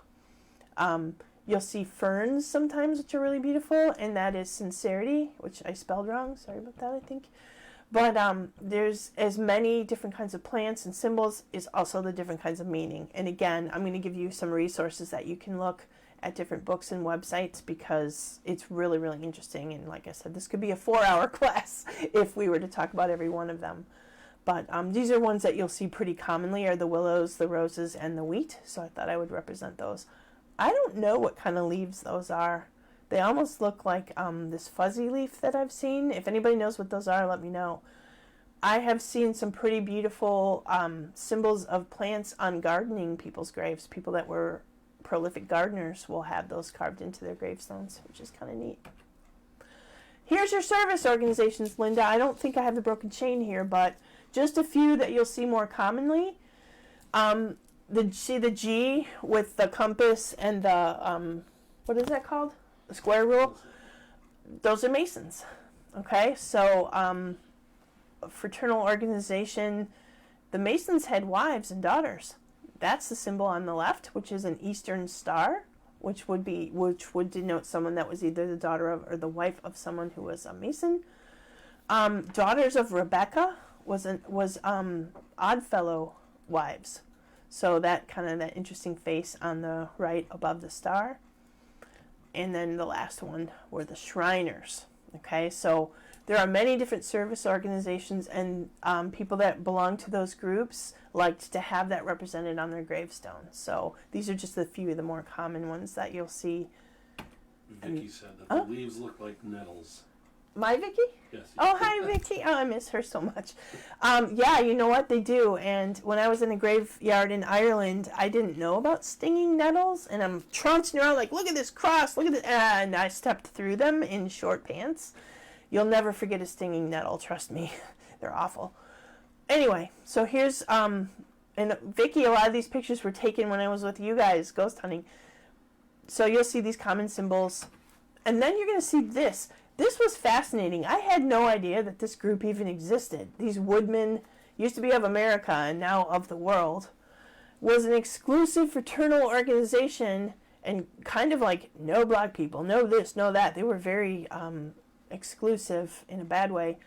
You'll see ferns sometimes, which are really beautiful, and that is sincerity, which I spelled wrong. Sorry about that, I think. But there's as many different kinds of plants and symbols is also the different kinds of meaning. And again, I'm going to give you some resources that you can look at different books and websites because it's really, really interesting. And like I said, this could be a 4-hour class if we were to talk about every one of them. But these are ones that you'll see pretty commonly are the willows, the roses, and the wheat. So I thought I would represent those. I don't know what kind of leaves those are. They almost look like this fuzzy leaf that I've seen. If anybody knows what those are, let me know. I have seen some pretty beautiful symbols of plants on gardening people's graves. People that were prolific gardeners will have those carved into their gravestones, which is kind of neat. Here's your service organizations, Linda. I don't think I have the broken chain here, but just a few that you'll see more commonly. See the G with the compass and the, what is that called? The square rule. those are Masons. Okay, so a fraternal organization, the Masons had wives and daughters. That's the symbol on the left, which is an Eastern star, which would denote someone that was either the daughter of or the wife of someone who was a Mason. Daughters of Rebecca was Oddfellow wives. So that interesting face on the right above the star. And then the last one were the Shriners. Okay, so there are many different service organizations, and people that belong to those groups liked to have that represented on their gravestone. So these are just a few of the more common ones that you'll see. Vicky said that the leaves look like nettles. My Vicky? Yes. Oh, hi, Vicky. Oh, I miss her so much. Yeah, you know what? They do. And when I was in a graveyard in Ireland, I didn't know about stinging nettles. And I'm trouncing around like, look at this cross, look at this. And I stepped through them in short pants. You'll never forget a stinging nettle, trust me. They're awful. Anyway, so here's, and Vicky, a lot of these pictures were taken when I was with you guys ghost hunting. So you'll see these common symbols. And then you're going to see this. This was fascinating. I had no idea that this group even existed. These woodmen, used to be of America and now of the world, was an exclusive fraternal organization, and kind of like no black people, no this, no that. They were very exclusive in a bad way.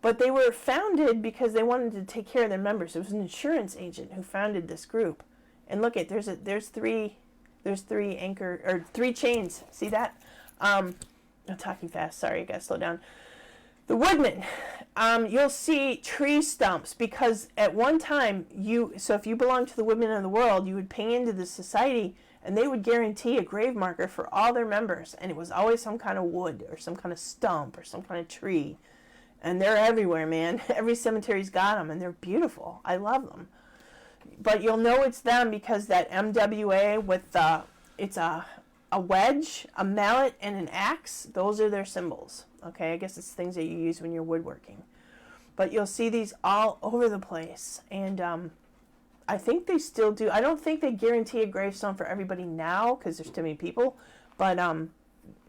But they were founded because they wanted to take care of their members. It was an insurance agent who founded this group. And look at there's three chains. See that? I'm talking fast. Sorry, I gotta slow down. The woodmen. You'll see tree stumps because at one time if you belonged to the Woodmen of the World, you would pay into the society and they would guarantee a grave marker for all their members, and it was always some kind of wood or some kind of stump or some kind of tree. And they're everywhere, man. Every cemetery's got them, and they're beautiful. I love them. But you'll know it's them because that MWA with it's a wedge, a mallet, and an axe. Those are their symbols. Okay, I guess it's things that you use when you're woodworking. But you'll see these all over the place, and I think they still do. I don't think they guarantee a gravestone for everybody now because there's too many people. But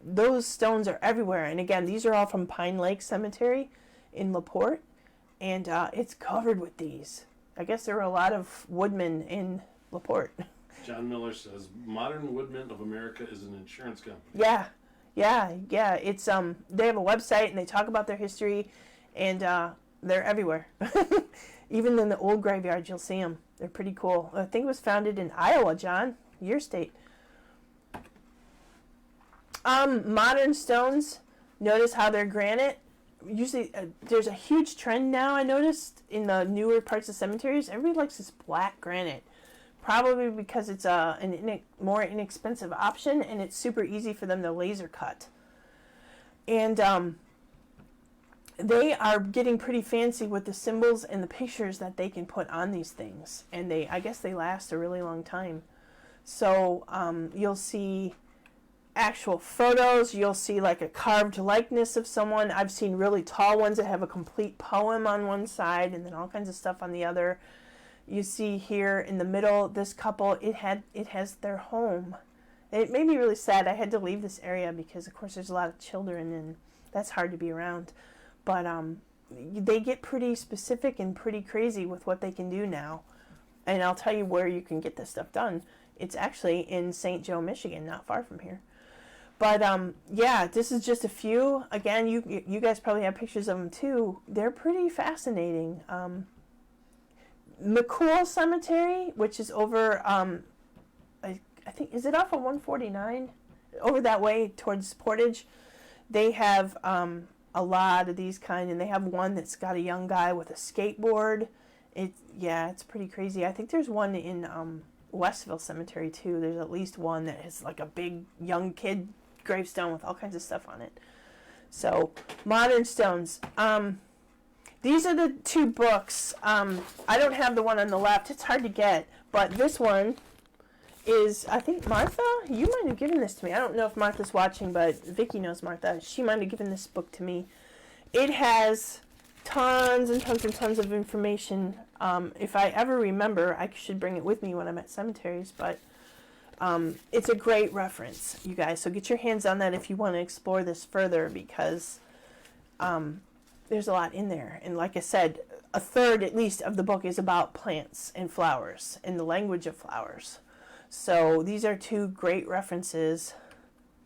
those stones are everywhere. And again, these are all from Pine Lake Cemetery in LaPorte, and it's covered with these. I guess there were a lot of woodmen in LaPorte. John Miller says, Modern Woodmen of America is an insurance company. Yeah. It's they have a website and they talk about their history, and they're everywhere. Even in the old graveyards, you'll see them. They're pretty cool. I think it was founded in Iowa, John, your state. Modern stones. Notice how they're granite. Usually, there's a huge trend now. I noticed in the newer parts of cemeteries, everybody likes this black granite. Probably because it's a more inexpensive option, and it's super easy for them to laser cut. And they are getting pretty fancy with the symbols and the pictures that they can put on these things, and I guess they last a really long time. So you'll see actual photos. You'll see like a carved likeness of someone. I've seen really tall ones that have a complete poem on one side, and then all kinds of stuff on the other. You see here in the middle, this couple, it has their home. It made me really sad. I had to leave this area because, of course, there's a lot of children, and that's hard to be around. But they get pretty specific and pretty crazy with what they can do now. And I'll tell you where you can get this stuff done. It's actually in St. Joe, Michigan, not far from here. But, yeah, this is just a few. Again, you guys probably have pictures of them, too. They're pretty fascinating. McCool Cemetery, which is over, I think, is it off of 149? Over that way towards Portage. They have a lot of these kind, and they have one that's got a young guy with a skateboard. It's pretty crazy. I think there's one in Westville Cemetery, too. There's at least one that has like a big young kid gravestone with all kinds of stuff on it. So, modern stones. These are the two books. I don't have the one on the left. It's hard to get. But this one is, I think, Martha? You might have given this to me. I don't know if Martha's watching, but Vicky knows Martha. She might have given this book to me. It has tons and tons and tons of information. If I ever remember, I should bring it with me when I'm at cemeteries. But It's a great reference, you guys. So get your hands on that if you want to explore this further, because there's a lot in there. And like I said, a third at least of the book is about plants and flowers and the language of flowers. So these are two great references.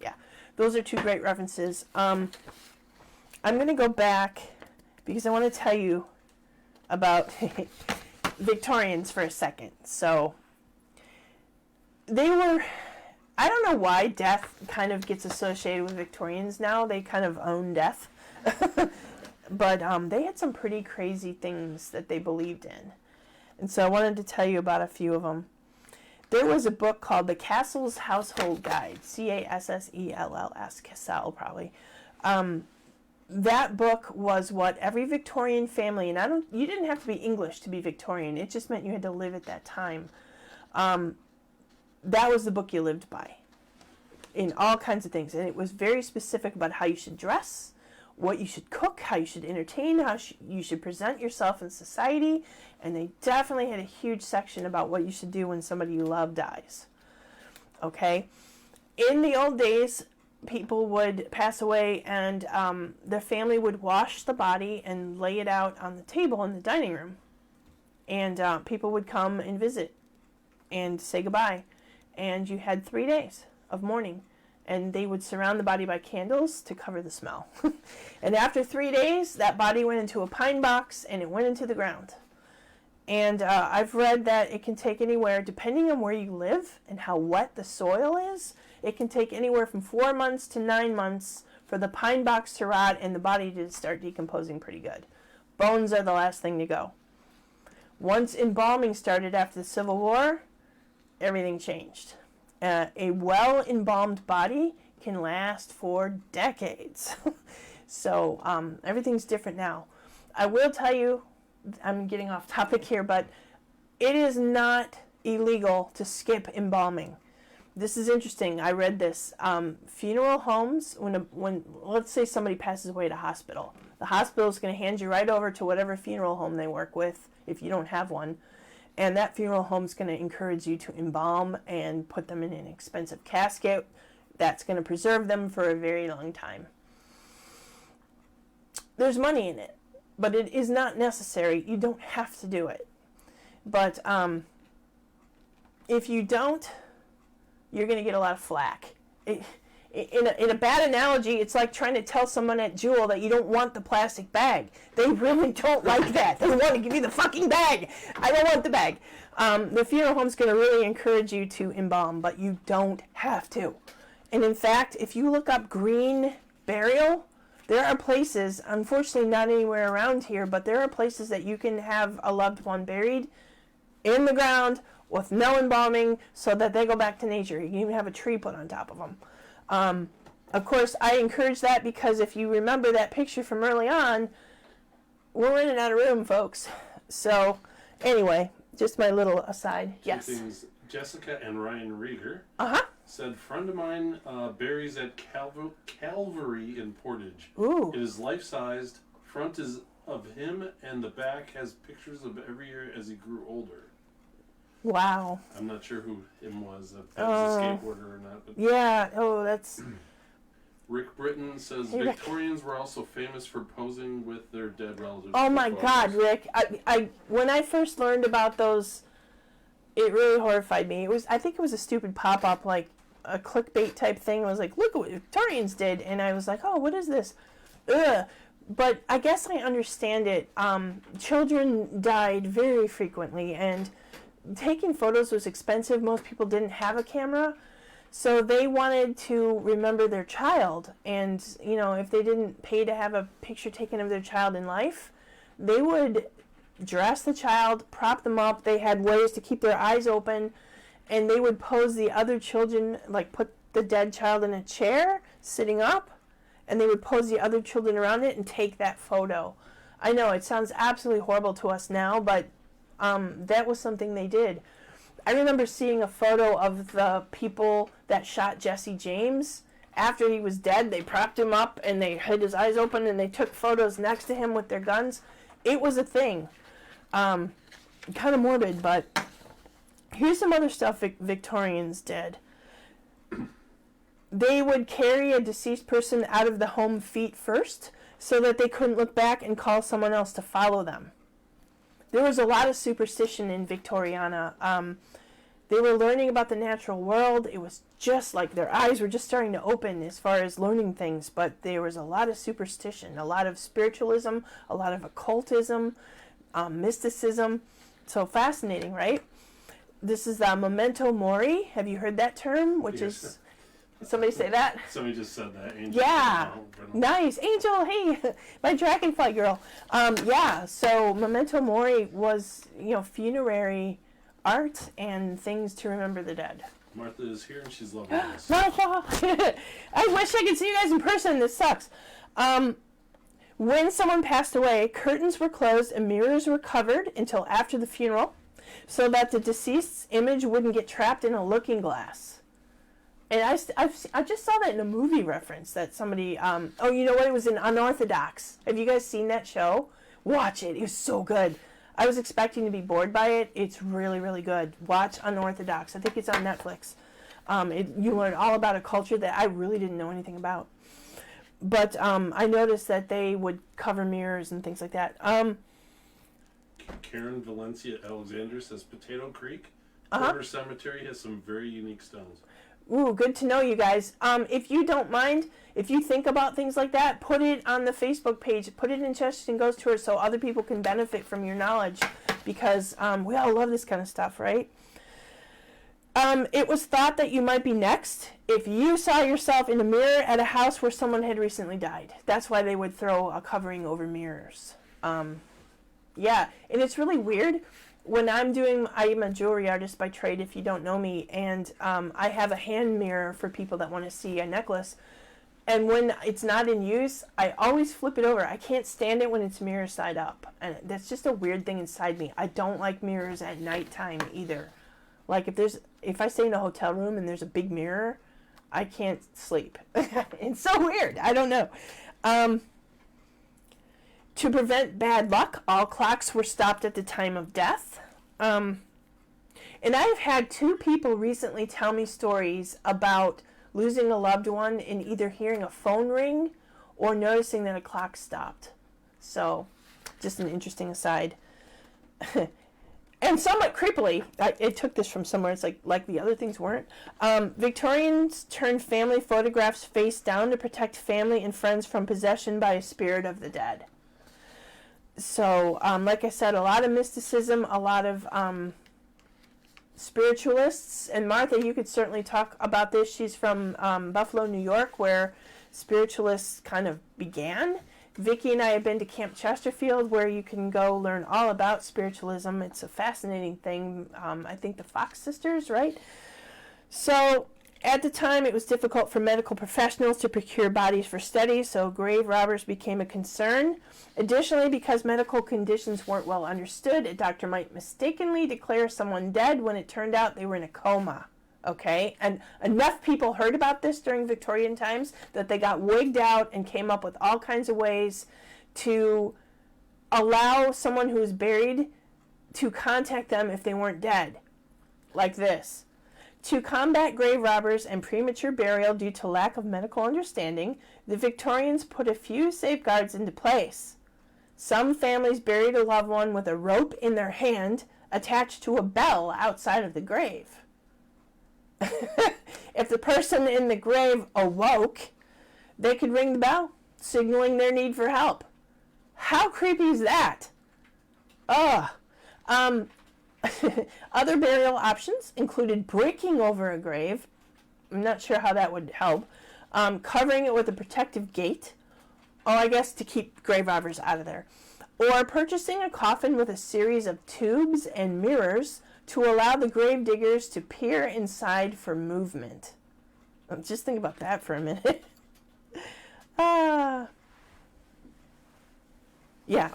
Yeah, those are two great references. I'm going to go back because I want to tell you about Victorians for a second. So they were, I don't know why death kind of gets associated with Victorians now. They kind of own death. But they had some pretty crazy things that they believed in. And so I wanted to tell you about a few of them. There was a book called The Castle's Household Guide, Cassells, Cassell probably. That book was what every Victorian family, and you didn't have to be English to be Victorian. It just meant you had to live at that time. That was the book you lived by in all kinds of things. And it was very specific about how you should dress, what you should cook, how you should entertain, how you should present yourself in society. And they definitely had a huge section about what you should do when somebody you love dies. Okay? In the old days, people would pass away and their family would wash the body and lay it out on the table in the dining room. And people would come and visit and say goodbye. And you had 3 days of mourning. And they would surround the body by candles to cover the smell. And after 3 days, that body went into a pine box and it went into the ground. And I've read that it can take anywhere, depending on where you live and how wet the soil is, it can take anywhere from 4 months to 9 months for the pine box to rot and the body to start decomposing pretty good. Bones are the last thing to go. Once embalming started after the Civil War, everything changed. A well-embalmed body can last for decades. So everything's different now. I will tell you, I'm getting off topic here, but it is not illegal to skip embalming. This is interesting. I read this. Funeral homes, when let's say somebody passes away at a hospital, the hospital is going to hand you right over to whatever funeral home they work with if you don't have one. And that funeral home is going to encourage you to embalm and put them in an expensive casket that's going to preserve them for a very long time. There's money in it, but it is not necessary. You don't have to do it. But if you don't, you're going to get a lot of flack. In a bad analogy, it's like trying to tell someone at Jewel that you don't want the plastic bag. They really don't like that. They want to give you the fucking bag. I don't want the bag. The funeral home's going to really encourage you to embalm, but you don't have to. And in fact, if you look up green burial, there are places, unfortunately not anywhere around here, but there are places that you can have a loved one buried in the ground with no embalming so that they go back to nature. You can even have a tree put on top of them. Of course, I encourage that because if you remember that picture from early on, we're running out of room, folks. So, anyway, just my little aside. Yes. Two things. Jessica and Ryan Rieger said, friend of mine buries at Calvary in Portage. Ooh. It is life-sized. Front is of him, and the back has pictures of every year as he grew older. Wow. I'm not sure who him was, if that was a skateboarder or not. But yeah, that's... Rick Britton says, hey, Victorians were also famous for posing with their dead relatives. Oh my God, Rick. I when I first learned about those, it really horrified me. I think it was a stupid pop-up, like a clickbait type thing. It was like, look what Victorians did. And I was like, oh, what is this? Ugh. But I guess I understand it. Children died very frequently, and taking photos was expensive. Most people didn't have a camera, so they wanted to remember their child. And if they didn't pay to have a picture taken of their child in life, they would dress the child, prop them up. They had ways to keep their eyes open, and they would pose the other children, like put the dead child in a chair sitting up, and they would pose the other children around it and take that photo. I know it sounds absolutely horrible to us now, but that was something they did. I remember seeing a photo of the people that shot Jesse James. After he was dead, they propped him up and they had his eyes open and they took photos next to him with their guns. It was a thing. Kind of morbid, but here's some other stuff Victorians did. they would carry a deceased person out of the home feet first so that they couldn't look back and call someone else to follow them. There was a lot of superstition in Victoriana. They were learning about the natural world. It was just like their eyes were just starting to open as far as learning things, but there was a lot of superstition, a lot of spiritualism, a lot of occultism, mysticism. So fascinating, right? This is the memento mori. Have you heard that term? Which is, somebody say that? Somebody just said that. Angel. Yeah. Nice. Angel, hey, my dragonfly girl. Yeah, so memento mori was, funerary art and things to remember the dead. Martha is here and she's loving this. Martha! I wish I could see you guys in person. This sucks. When someone passed away, curtains were closed and mirrors were covered until after the funeral so that the deceased's image wouldn't get trapped in a looking glass. And I just saw that in a movie reference that somebody, oh, you know what? It was in Unorthodox. Have you guys seen that show? Watch it. It was so good. I was expecting to be bored by it. It's really, really good. Watch Unorthodox. I think it's on Netflix. You learn all about a culture that I really didn't know anything about. But I noticed that they would cover mirrors and things like that. Karen Valencia Alexander says Potato Creek River Cemetery has some very unique stones. Ooh, good to know, you guys. If you don't mind, if you think about things like that, put it on the Facebook page. Put it in Chesterton Ghost Tours so other people can benefit from your knowledge, because we all love this kind of stuff, right? It was thought that you might be next if you saw yourself in a mirror at a house where someone had recently died. That's why they would throw a covering over mirrors. Yeah, and it's really weird. When I'm a jewelry artist by trade, if you don't know me, and I have a hand mirror for people that want to see a necklace. And when it's not in use, I always flip it over. I can't stand it when it's mirror side up. And that's just a weird thing inside me. I don't like mirrors at nighttime either. Like if I stay in a hotel room and there's a big mirror, I can't sleep. It's so weird. I don't know. To prevent bad luck, all clocks were stopped at the time of death. And I've had 2 people recently tell me stories about losing a loved one and either hearing a phone ring or noticing that a clock stopped. So, just an interesting aside. And somewhat creepily, I took this from somewhere, it's like the other things weren't. Victorians turned family photographs face down to protect family and friends from possession by a spirit of the dead. So, like I said, a lot of mysticism, a lot of spiritualists. And Martha, you could certainly talk about this. She's from Buffalo, New York, where spiritualists kind of began. Vicki and I have been to Camp Chesterfield, where you can go learn all about spiritualism. It's a fascinating thing. I think the Fox sisters, right? So, at the time, it was difficult for medical professionals to procure bodies for study, so grave robbers became a concern. Additionally, because medical conditions weren't well understood, a doctor might mistakenly declare someone dead when it turned out they were in a coma. Okay? And enough people heard about this during Victorian times that they got wigged out and came up with all kinds of ways to allow someone who was buried to contact them if they weren't dead. Like this. To combat grave robbers and premature burial due to lack of medical understanding, the Victorians put a few safeguards into place. Some families buried a loved one with a rope in their hand attached to a bell outside of the grave. If the person in the grave awoke, they could ring the bell, signaling their need for help. How creepy is that? Other burial options included breaking over a grave. I'm not sure how that would help. Covering it with a protective gate. I guess to keep grave robbers out of there. Or purchasing a coffin with a series of tubes and mirrors to allow the grave diggers to peer inside for movement. Just think about that for a minute. Yeah,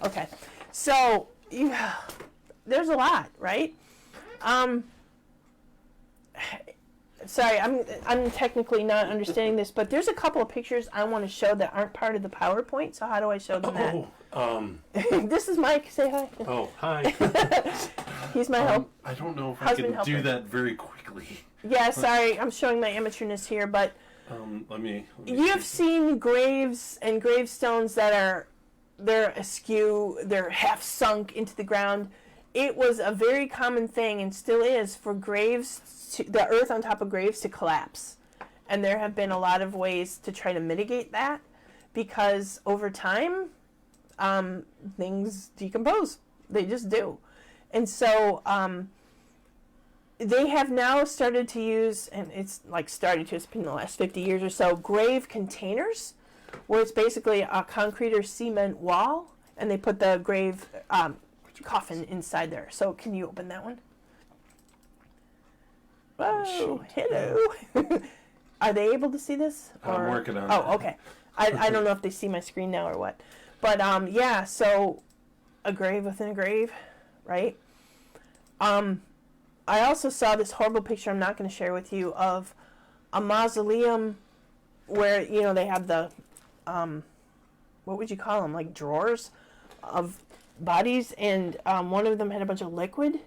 okay. So, there's a lot, right? Sorry, I'm technically not understanding this, but there's a couple of pictures I want to show that aren't part of the PowerPoint, so how do I show them that? This is Mike. Say hi. Oh, hi. He's my help. I don't know if I can helper. do that very quickly. Yeah, sorry, I'm showing my amateurness here, but You've seen graves and gravestones that they're askew, they're half sunk into the ground. It was a very common thing, and still is, for the earth on top of graves to collapse. And there have been a lot of ways to try to mitigate that, because over time, things decompose. They just do. And so they have now started to use, and it's been the last 50 years or so, grave containers, where it's basically a concrete or cement wall, and they put the grave coffin inside there. So can you open that one? Whoa, hello. Are they able to see this? I'm working on it. Oh, okay. I don't know if they see my screen now or what. But yeah, so a grave within a grave, right? I also saw this horrible picture I'm not going to share with you of a mausoleum where, they have the, what would you call them, like drawers of bodies, and one of them had a bunch of liquid.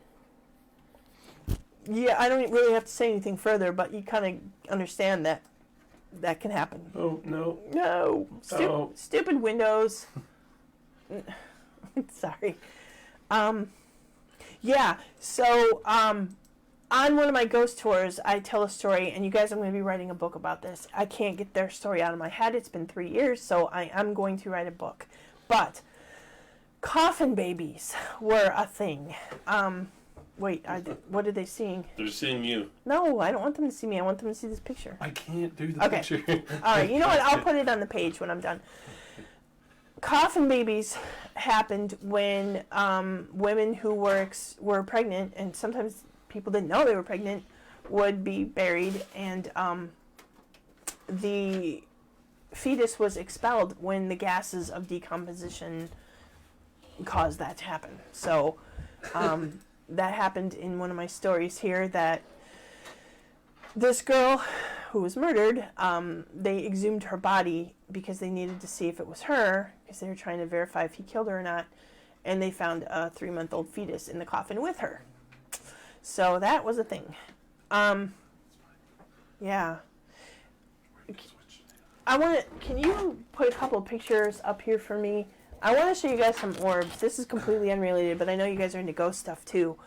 Yeah, I don't really have to say anything further, but you kind of understand that can happen. Oh, no. No. Stupid windows. Sorry. Yeah, so on one of my ghost tours, I tell a story, and you guys, I'm going to be writing a book about this. I can't get their story out of my head. It's been 3 years, so I am going to write a book. But coffin babies were a thing. Wait, what are they seeing? They're seeing you. No, I don't want them to see me. I want them to see this picture. I can't do the picture. All right, you know what? I'll put it on the page when I'm done. Coffin babies happened when women who were pregnant, and sometimes people didn't know they were pregnant, would be buried, and the fetus was expelled when the gases of decomposition caused that to happen. So that happened in one of my stories here, that this girl who was murdered, they exhumed her body because they needed to see if it was her, because they were trying to verify if he killed her or not, and they found a 3-month-old fetus in the coffin with her. So that was a thing. Yeah. Can you put a couple of pictures up here for me? I want to show you guys some orbs. This is completely unrelated, but I know you guys are into ghost stuff too.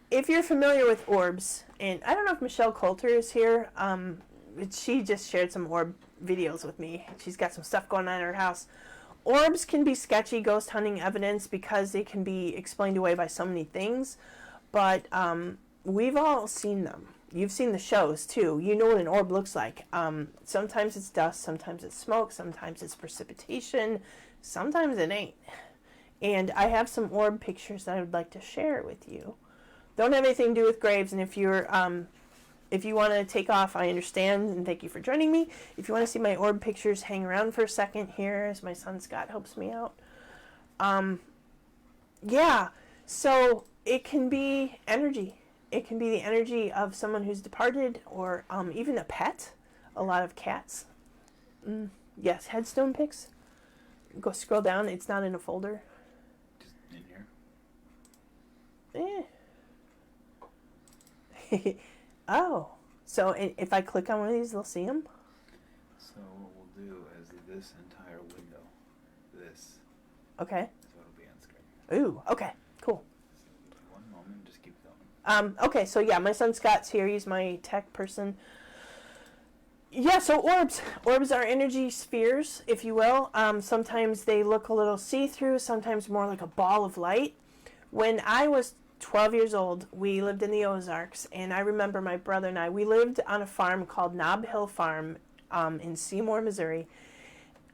If you're familiar with orbs, and I don't know if Michelle Coulter is here, she just shared some orb videos with me. She's got some stuff going on in her house. Orbs can be sketchy ghost hunting evidence because they can be explained away by so many things, but we've all seen them. You've seen the shows too. You know what an orb looks like. Sometimes it's dust, sometimes it's smoke, sometimes it's precipitation, sometimes it ain't. And I have some orb pictures that I would like to share with you. Don't have anything to do with graves, and if you want to take off, I understand, and thank you for joining me. If you want to see my orb pictures, hang around for a second here as my son Scott helps me out. Yeah, so it can be energy. It can be the energy of someone who's departed, or even a pet. A lot of cats. Yes, headstone pics. Go scroll down. It's not in a folder. Just in here? Oh. So if I click on one of these, they'll see them? So what we'll do is this entire window, this Okay. is what will be on screen. Ooh, okay, cool. One moment, just keep going. Okay, so yeah, my son Scott's here. He's my tech person. Yeah, so orbs. Orbs are energy spheres, if you will. Sometimes they look a little see-through, sometimes more like a ball of light. When I was 12 years old, we lived in the Ozarks, and I remember my brother and I, we lived on a farm called Nob Hill Farm in Seymour, Missouri,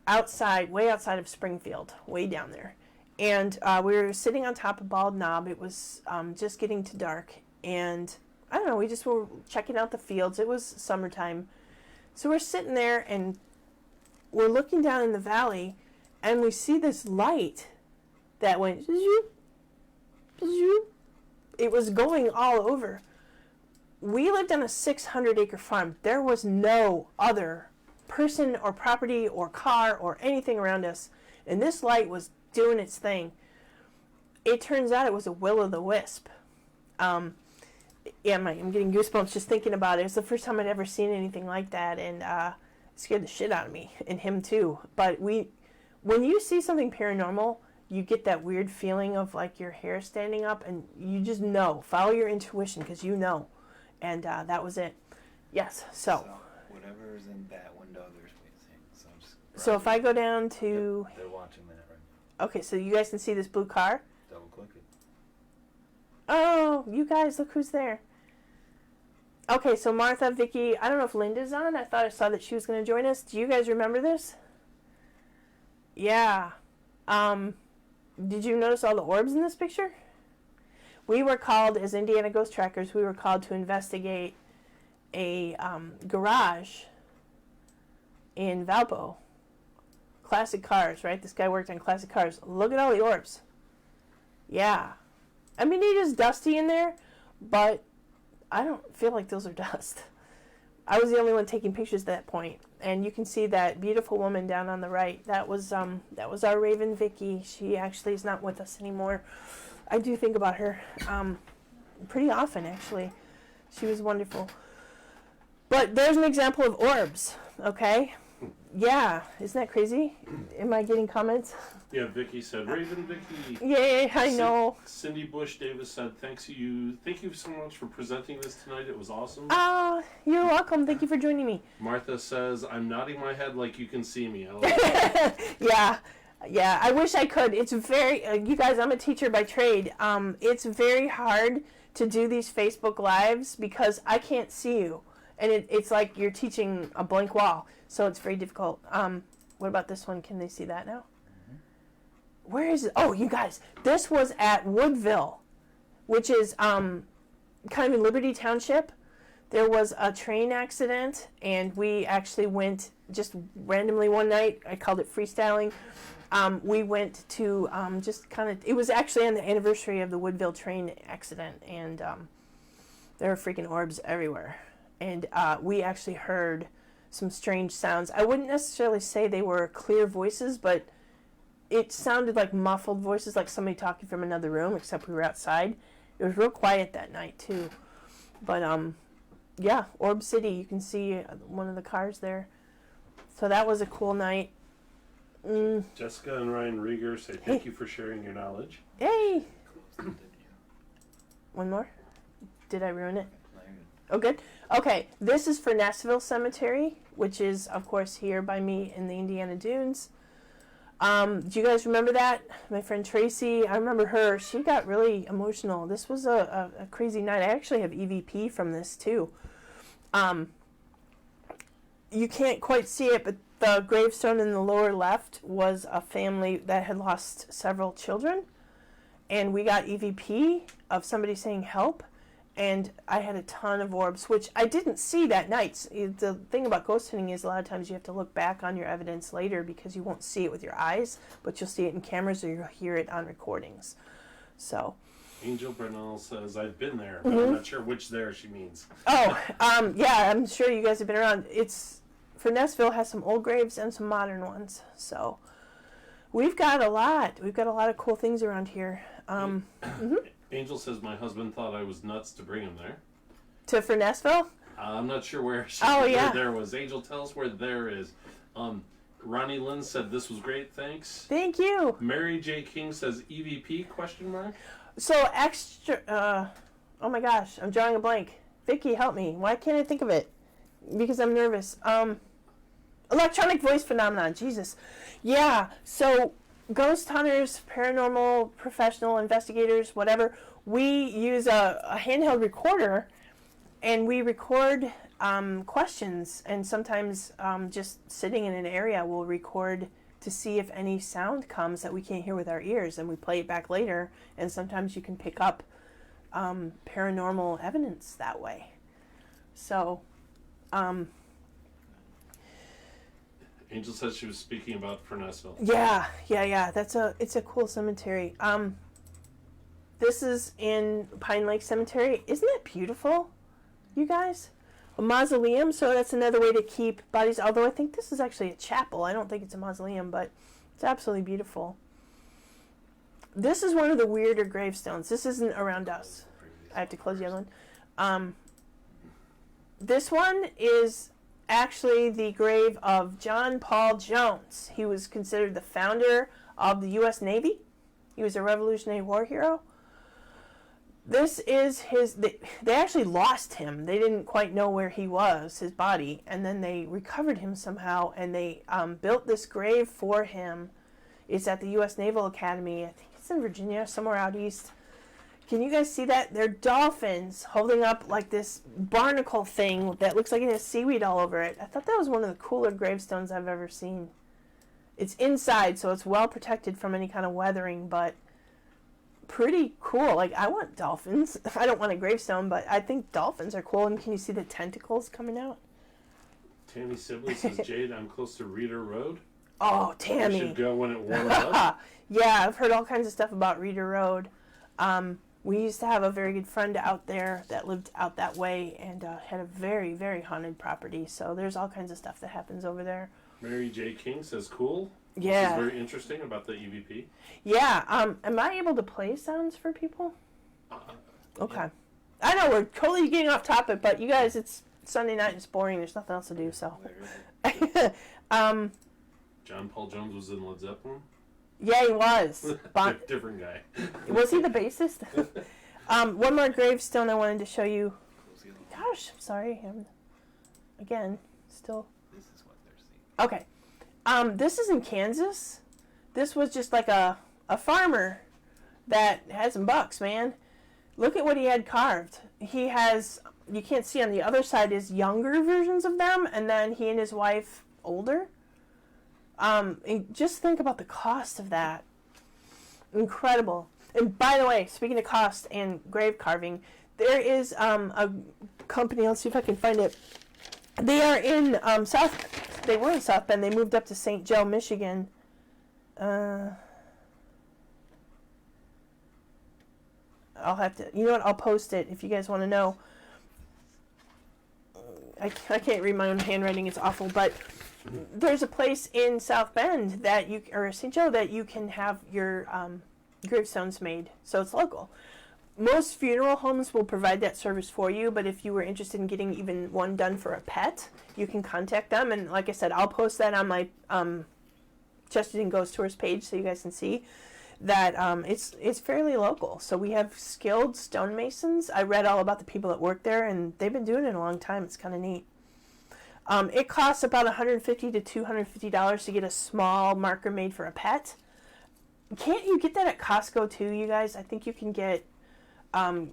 way outside of Springfield, way down there. And we were sitting on top of Bald Knob. It was just getting to dark, and I don't know, we just were checking out the fields. It was summertime. So we're sitting there, and we're looking down in the valley, and we see this light that went zoop, zoop. It was going all over. We lived on a 600-acre farm. There was no other person or property or car or anything around us, and this light was doing its thing. It turns out it was a will-o'-the-wisp. Yeah, I'm getting goosebumps just thinking about it. It's the first time I'd ever seen anything like that, and it scared the shit out of me, and him too. But when you see something paranormal, you get that weird feeling of like your hair standing up, and you just know. Follow your intuition, because you know. And that was it. Yes, so whatever is in that window, they're seeing. So if I go down to... They're watching that right now. Okay, so you guys can see this blue car? Double click it. Oh, you guys, look who's there. Okay, so Martha, Vicky, I don't know if Linda's on. I thought I saw that she was going to join us. Do you guys remember this? Yeah. Did you notice all the orbs in this picture? We were called, as Indiana Ghost Trackers, we were called to investigate a garage in Valpo. Classic cars, right? This guy worked on classic cars. Look at all the orbs. Yeah. I mean, it is dusty in there, but I don't feel like those are dust. I was the only one taking pictures at that point, and you can see that beautiful woman down on the right. That was our Raven Vicky. She actually is not with us anymore. I do think about her pretty often, actually. She was wonderful. But there's an example of orbs. Okay. Yeah, isn't that crazy? Am I getting comments? Yeah, Vicky said, Raven Vicky. Yay, I know. Cindy Bush Davis said, thank you so much for presenting this tonight. It was awesome. You're welcome. Thank you for joining me. Martha says, I'm nodding my head like you can see me. I love it. Yeah, I wish I could. It's very, you guys, I'm a teacher by trade. It's very hard to do these Facebook Lives because I can't see you. And it's like you're teaching a blank wall. So it's very difficult. What about this one? Can they see that now? Mm-hmm. Where is it? Oh, you guys, this was at Woodville, which is kind of in Liberty Township. There was a train accident, and we actually went just randomly one night. I called it freestyling. We went to just kind of, it was actually on the anniversary of the Woodville train accident, and there were freaking orbs everywhere. And we actually heard some strange sounds. I wouldn't necessarily say they were clear voices, but it sounded like muffled voices, like somebody talking from another room, except we were outside. It was real quiet that night, too. But, yeah, Orb City, you can see one of the cars there. So that was a cool night. Jessica and Ryan Rieger say thank you for sharing your knowledge. Hey! One more? Did I ruin it? Oh, good. Okay, this is for Nashville Cemetery, which is, of course, here by me in the Indiana Dunes. Do you guys remember that? My friend Tracy, I remember her. She got really emotional. This was a crazy night. I actually have EVP from this, too. You can't quite see it, but the gravestone in the lower left was a family that had lost several children. And we got EVP of somebody saying help. And I had a ton of orbs, which I didn't see that night. The thing about ghost hunting is a lot of times you have to look back on your evidence later because you won't see it with your eyes, but you'll see it in cameras or you'll hear it on recordings. So. Angel Bernal says, I've been there, but I'm not sure which there she means. Oh, yeah, I'm sure you guys have been around. For Nashville has some old graves and some modern ones. So we've got a lot. We've got a lot of cool things around here. Angel says my husband thought I was nuts to bring him there. For Nashville? I'm not sure where there was. Angel, tell us where there is. Ronnie Lynn said this was great, thanks. Thank you. Mary J. King says EVP, question mark? So extra, oh my gosh, I'm drawing a blank. Vicky, help me. Why can't I think of it? Because I'm nervous. Electronic voice phenomenon, Jesus. Yeah, so ghost hunters, paranormal, professional investigators, whatever, we use a handheld recorder and we record questions, and sometimes just sitting in an area we'll record to see if any sound comes that we can't hear with our ears, and we play it back later, and sometimes you can pick up paranormal evidence that way. So Angel says she was speaking about Nashville. Yeah. It's a cool cemetery. This is in Pine Lake Cemetery. Isn't that beautiful, you guys? A mausoleum, so that's another way to keep bodies. Although I think this is actually a chapel. I don't think it's a mausoleum, but it's absolutely beautiful. This is one of the weirder gravestones. This isn't around us. I have to close the other This one is actually the grave of John Paul Jones. He was considered the founder of the U.S. Navy. He was a Revolutionary War hero. This is his... They actually lost him. They didn't quite know where he was, his body, and then they recovered him somehow, and they built this grave for him. It's at the U.S. Naval Academy. I think it's in Virginia, somewhere out east. Can you guys see that? They're dolphins holding up like this barnacle thing that looks like it has seaweed all over it. I thought that was one of the cooler gravestones I've ever seen. It's inside, so it's well protected from any kind of weathering, but pretty cool. Like, I want dolphins. I don't want a gravestone, but I think dolphins are cool. And can you see the tentacles coming out? Tammy Sibley says, Jade, I'm close to Reeder Road. Oh, Tammy. You should go when it warms up. Yeah, I've heard all kinds of stuff about Reeder Road. We used to have a very good friend out there that lived out that way and had a very, very haunted property. So there's all kinds of stuff that happens over there. Mary J. King says, cool. Yeah. This is very interesting about the EVP. Yeah. Am I able to play sounds for people? Okay. Yeah. I know we're totally getting off topic, but you guys, it's Sunday night and it's boring. There's nothing else to do, so. John Paul Jones was in Led Zeppelin? Yeah, he was. Different guy. Was he the bassist? One more gravestone I wanted to show you. Gosh, sorry. Again, still. This is what they're seeing. Okay. This is in Kansas. This was just like a farmer that had some bucks, man. Look at what he had carved. He has, you can't see on the other side, is younger versions of them, and then he and his wife older. Just think about the cost of that. Incredible. And by the way, speaking of cost and grave carving, there is a company, let's see if I can find it. They are in they were in South Bend. They moved up to St. Joe, Michigan. I'll have to, you know what, I'll post it if you guys want to know. I can't read my own handwriting, it's awful, but there's a place in South Bend that or St. Joe, that you can have your gravestones made, so it's local. Most funeral homes will provide that service for you, but if you were interested in getting even one done for a pet, you can contact them, and like I said, I'll post that on my Chesterton Ghost Tours page so you guys can see that it's fairly local. So we have skilled stonemasons. I read all about the people that work there, and they've been doing it a long time. It's kind of neat. It costs about $150 to $250 to get a small marker made for a pet. Can't you get that at Costco too, you guys? I think you can get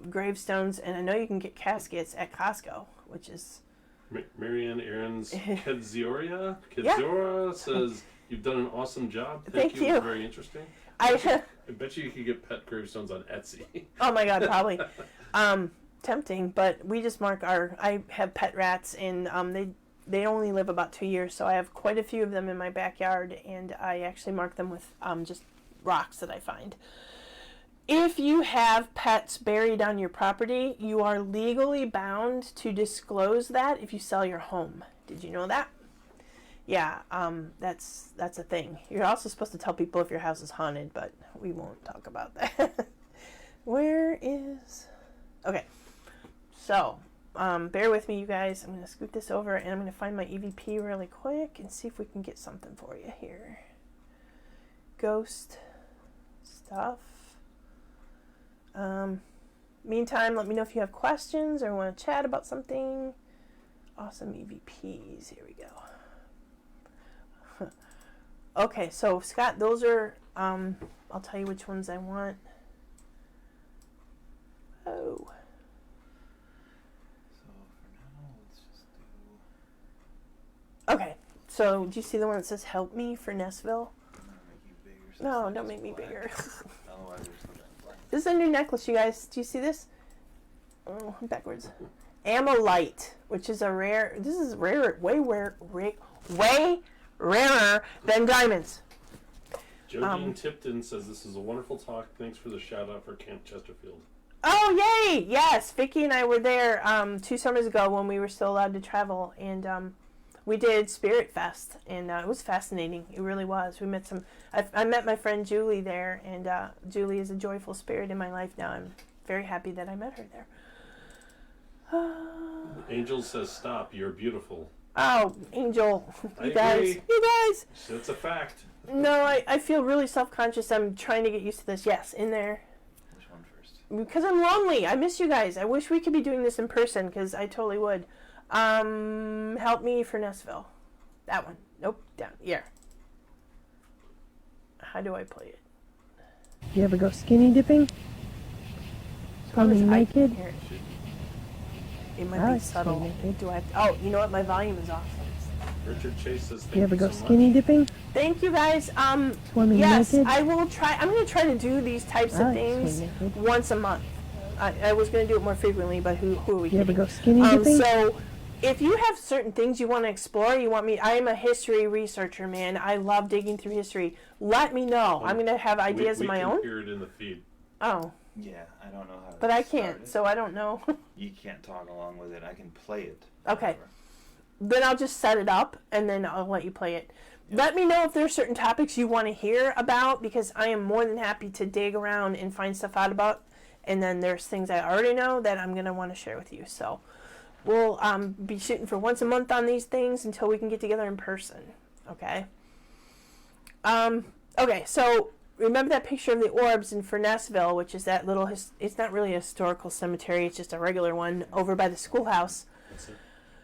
gravestones, and I know you can get caskets at Costco, which is... Marianne Aaron's Kedzora Yeah. says, you've done an awesome job. Thank you. It was very interesting. I bet you could get pet gravestones on Etsy. Oh my God, probably. Tempting, but we just mark I have pet rats, and they only live about 2 years, so I have quite a few of them in my backyard, and I actually mark them with just rocks that I find. If you have pets buried on your property, you are legally bound to disclose that if you sell your home. Did you know that? Yeah, that's a thing. You're also supposed to tell people if your house is haunted, but we won't talk about that. Where is... Okay, so... bear with me, you guys. I'm going to scoot this over, and I'm going to find my EVP really quick and see if we can get something for you here. Ghost stuff. Meantime, let me know if you have questions or want to chat about something. Awesome EVPs. Here we go. Okay, so Scott, those are, I'll tell you which ones I want. Oh. Okay, so do you see the one that says "Help me" for Nessville? No, don't make me bigger. This is a new necklace, you guys. Do you see this? Oh, I'm backwards. Amolite, which is a rare. This is rare, way rarer than diamonds. Jodine Tipton says this is a wonderful talk. Thanks for the shout out for Camp Chesterfield. Oh yay! Yes, Vicki and I were there 2 summers ago when we were still allowed to travel, and we did Spirit Fest, and it was fascinating. It really was. We met I met my friend Julie there, and Julie is a joyful spirit in my life now. I'm very happy that I met her there. Angel says, "Stop. You're beautiful." Oh, Angel, I you guys. It's a fact. No, I feel really self-conscious. I'm trying to get used to this. Yes, in there. Which one first? Because I'm lonely. I miss you guys. I wish we could be doing this in person, because I totally would. Help me for Nessville. That one. Nope. Down here. How do I play it? You ever go skinny dipping? Swimming I naked? can't hear it. It might I be like subtle. swimming naked. Do I have to, oh, you know what? My volume is off. Richard Chase says, "Thank You ever go so skinny much." dipping? Thank you guys. Swimming Yes, naked? I will try. I'm going to try to do these types I of like things swimming naked. once a month. I was going to do it more frequently, but who are we You ever kidding? go skinny dipping? So, if you have certain things you want to explore, I am a history researcher, man. I love digging through history. Let me know. I'm going to have ideas we of my can own. hear it in the feed. Oh, Yeah, I don't know how to but I start can't, it. so I don't know. You can't talk along with it. I can play it. Okay. However. Then I'll just set it up, and then I'll let you play it. Let me know if there are certain topics you want to hear about, because I am more than happy to dig around and find stuff out about. And then there's things I already know that I'm going to want to share with you. So we'll be shooting for once a month on these things until we can get together in person. Okay? Okay, so remember that picture of the orbs in Furnessville, which is that little, it's not really a historical cemetery, it's just a regular one over by the schoolhouse. That's it.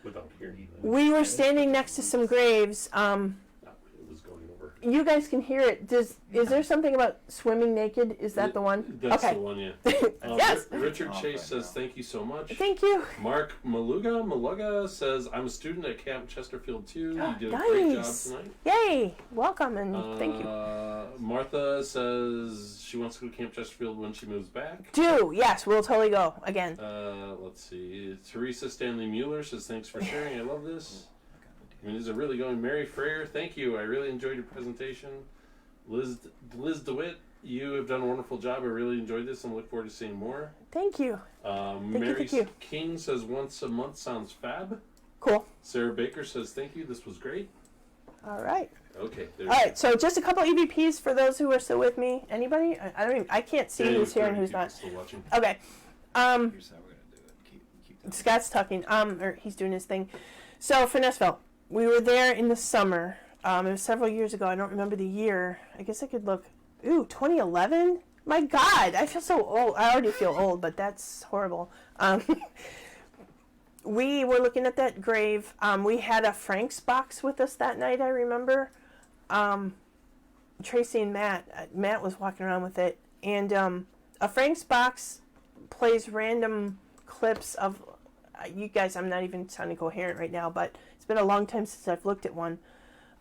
Without hearing it. We were standing next to some graves. It was going over. You guys can hear it. Is there something about swimming naked? Is that the one? That's Okay. the one, yeah. Yes. Richard Off Chase right says, now. "Thank you so much." Thank you. Mark Maluga says, "I'm a student at Camp Chesterfield too. You did a great job Nice. tonight." Yay! Welcome and thank you. Martha says she wants to go to Camp Chesterfield when she moves back. Yes, we'll totally go again. Let's see. Teresa Stanley Mueller says, "Thanks for sharing. I love this." I mean, these are really going. Mary Freyer, thank you. I really enjoyed your presentation. Liz DeWitt, you have done a wonderful job. I really enjoyed this and look forward to seeing more. Thank you. Mary thank you. King says, "Once a month sounds fab." Cool. Sarah Baker says, "Thank you. This was great." All right. Okay. All right. So just a couple EVPs for those who are still with me. Anybody? I can't see who's here and who's not. Still watching. Okay. Here's how we're gonna do it. Keep that. Scott's talking. Or he's doing his thing. So for Nessville, we were there in the summer. It was several years ago. I don't remember the year. I guess I could look. Ooh, 2011. My God, I feel so old. I already feel old, but that's horrible. We were looking at that grave. We had a Frank's box with us that night, I remember. Tracy and Matt. Matt was walking around with it. And a Frank's box plays random clips of... you guys, I'm not even sounding coherent right now, but it's been a long time since I've looked at one.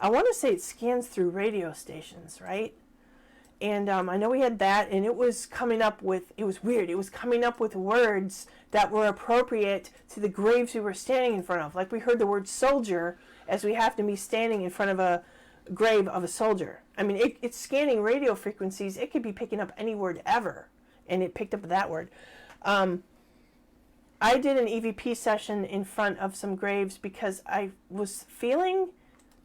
I want to say it scans through radio stations, right? And I know we had that, and it was coming up with, it was weird, it was coming up with words that were appropriate to the graves we were standing in front of. Like we heard the word soldier as we have to be standing in front of a grave of a soldier. I mean, it's scanning radio frequencies. It could be picking up any word ever, and it picked up that word. I did an EVP session in front of some graves because I was feeling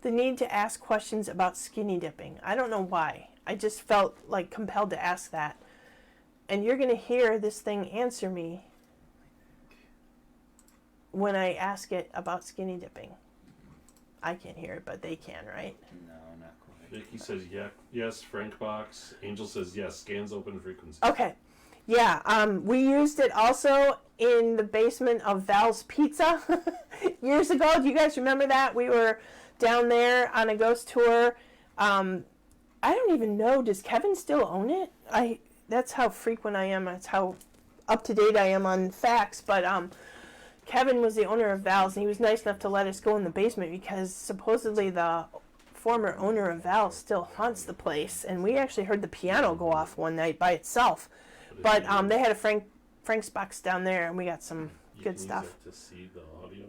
the need to ask questions about skinny dipping. I don't know why. I just felt like compelled to ask that. And you're going to hear this thing answer me when I ask it about skinny dipping. I can't hear it, but they can, right? No, not quite. Vicky says, "Yeah, yes." Frank Box. Angel says, "Yes." Scans open frequency. Okay. Yeah, we used it also in the basement of Val's Pizza years ago. Do you guys remember that? We were down there on a ghost tour. I don't even know. Does Kevin still own it? That's how frequent I am. That's how up to date I am on facts. But Kevin was the owner of Val's, and he was nice enough to let us go in the basement because supposedly the former owner of Val's still haunts the place. And we actually heard the piano go off one night by itself. But they had a Frank's box down there, and we got some good stuff. Use it to see the audio.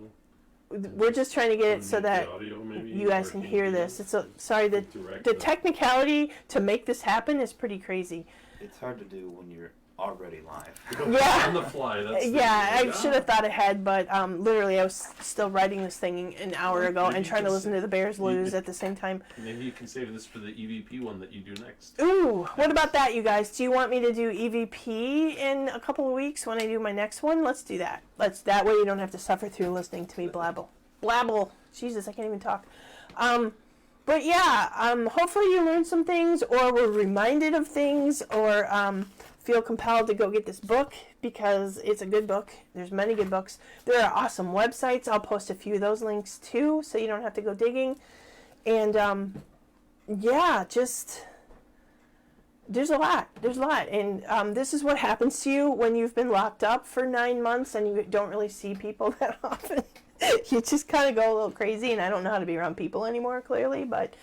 We're just trying to get it so Underneath that the audio, maybe, you guys or can hear this. It's sorry, the direct the the- technicality to make this happen is pretty crazy. It's hard to do when you're already live. Yeah. On the fly. That's Yeah, I the, should have thought ahead, but literally I was still writing this thing an hour ago Maybe and you trying to can listen to the Bears lose at the same time. Maybe you can save this for the EVP one that you do next. Ooh, what about that, you guys? Do you want me to do EVP in a couple of weeks when I do my next one? Let's do that. That way you don't have to suffer through listening to me blabble. Jesus, I can't even talk. But yeah, hopefully you learned some things, or were reminded of things, or feel compelled to go get this book because it's a good book. There's many good books. There are awesome websites. I'll post a few of those links too, so you don't have to go digging. And yeah, just there's a lot. And this is what happens to you when you've been locked up for 9 months and you don't really see people that often. You just kind of go a little crazy, and I don't know how to be around people anymore, clearly. But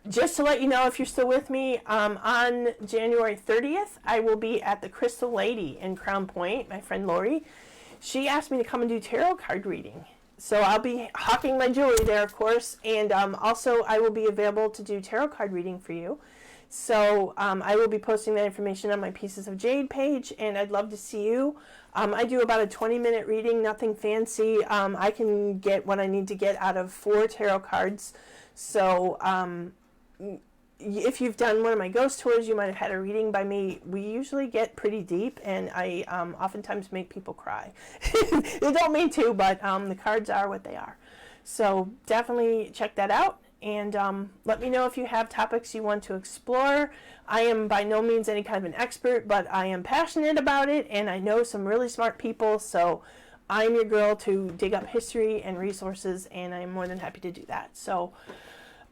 just to let you know, if you're still with me, on January 30th, I will be at the Crystal Lady in Crown Point. My friend Lori, she asked me to come and do tarot card reading. So I'll be hawking my jewelry there, of course, and also I will be available to do tarot card reading for you. So I will be posting that information on my Pieces of Jade page, and I'd love to see you. I do about a 20-minute reading, nothing fancy. I can get what I need to get out of 4 tarot cards. So if you've done one of my ghost tours, you might have had a reading by me. We usually get pretty deep, and I oftentimes make people cry. They don't mean to, but the cards are what they are. So definitely check that out, and let me know if you have topics you want to explore. I am by no means any kind of an expert, but I am passionate about it, and I know some really smart people, so I'm your girl to dig up history and resources, and I'm more than happy to do that. So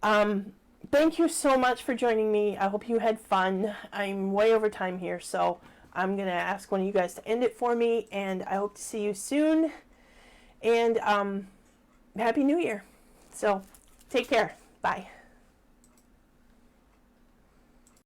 thank you so much for joining me. I hope you had fun. I'm way over time here, so I'm going to ask one of you guys to end it for me, and I hope to see you soon. And Happy New Year. So take care. Bye.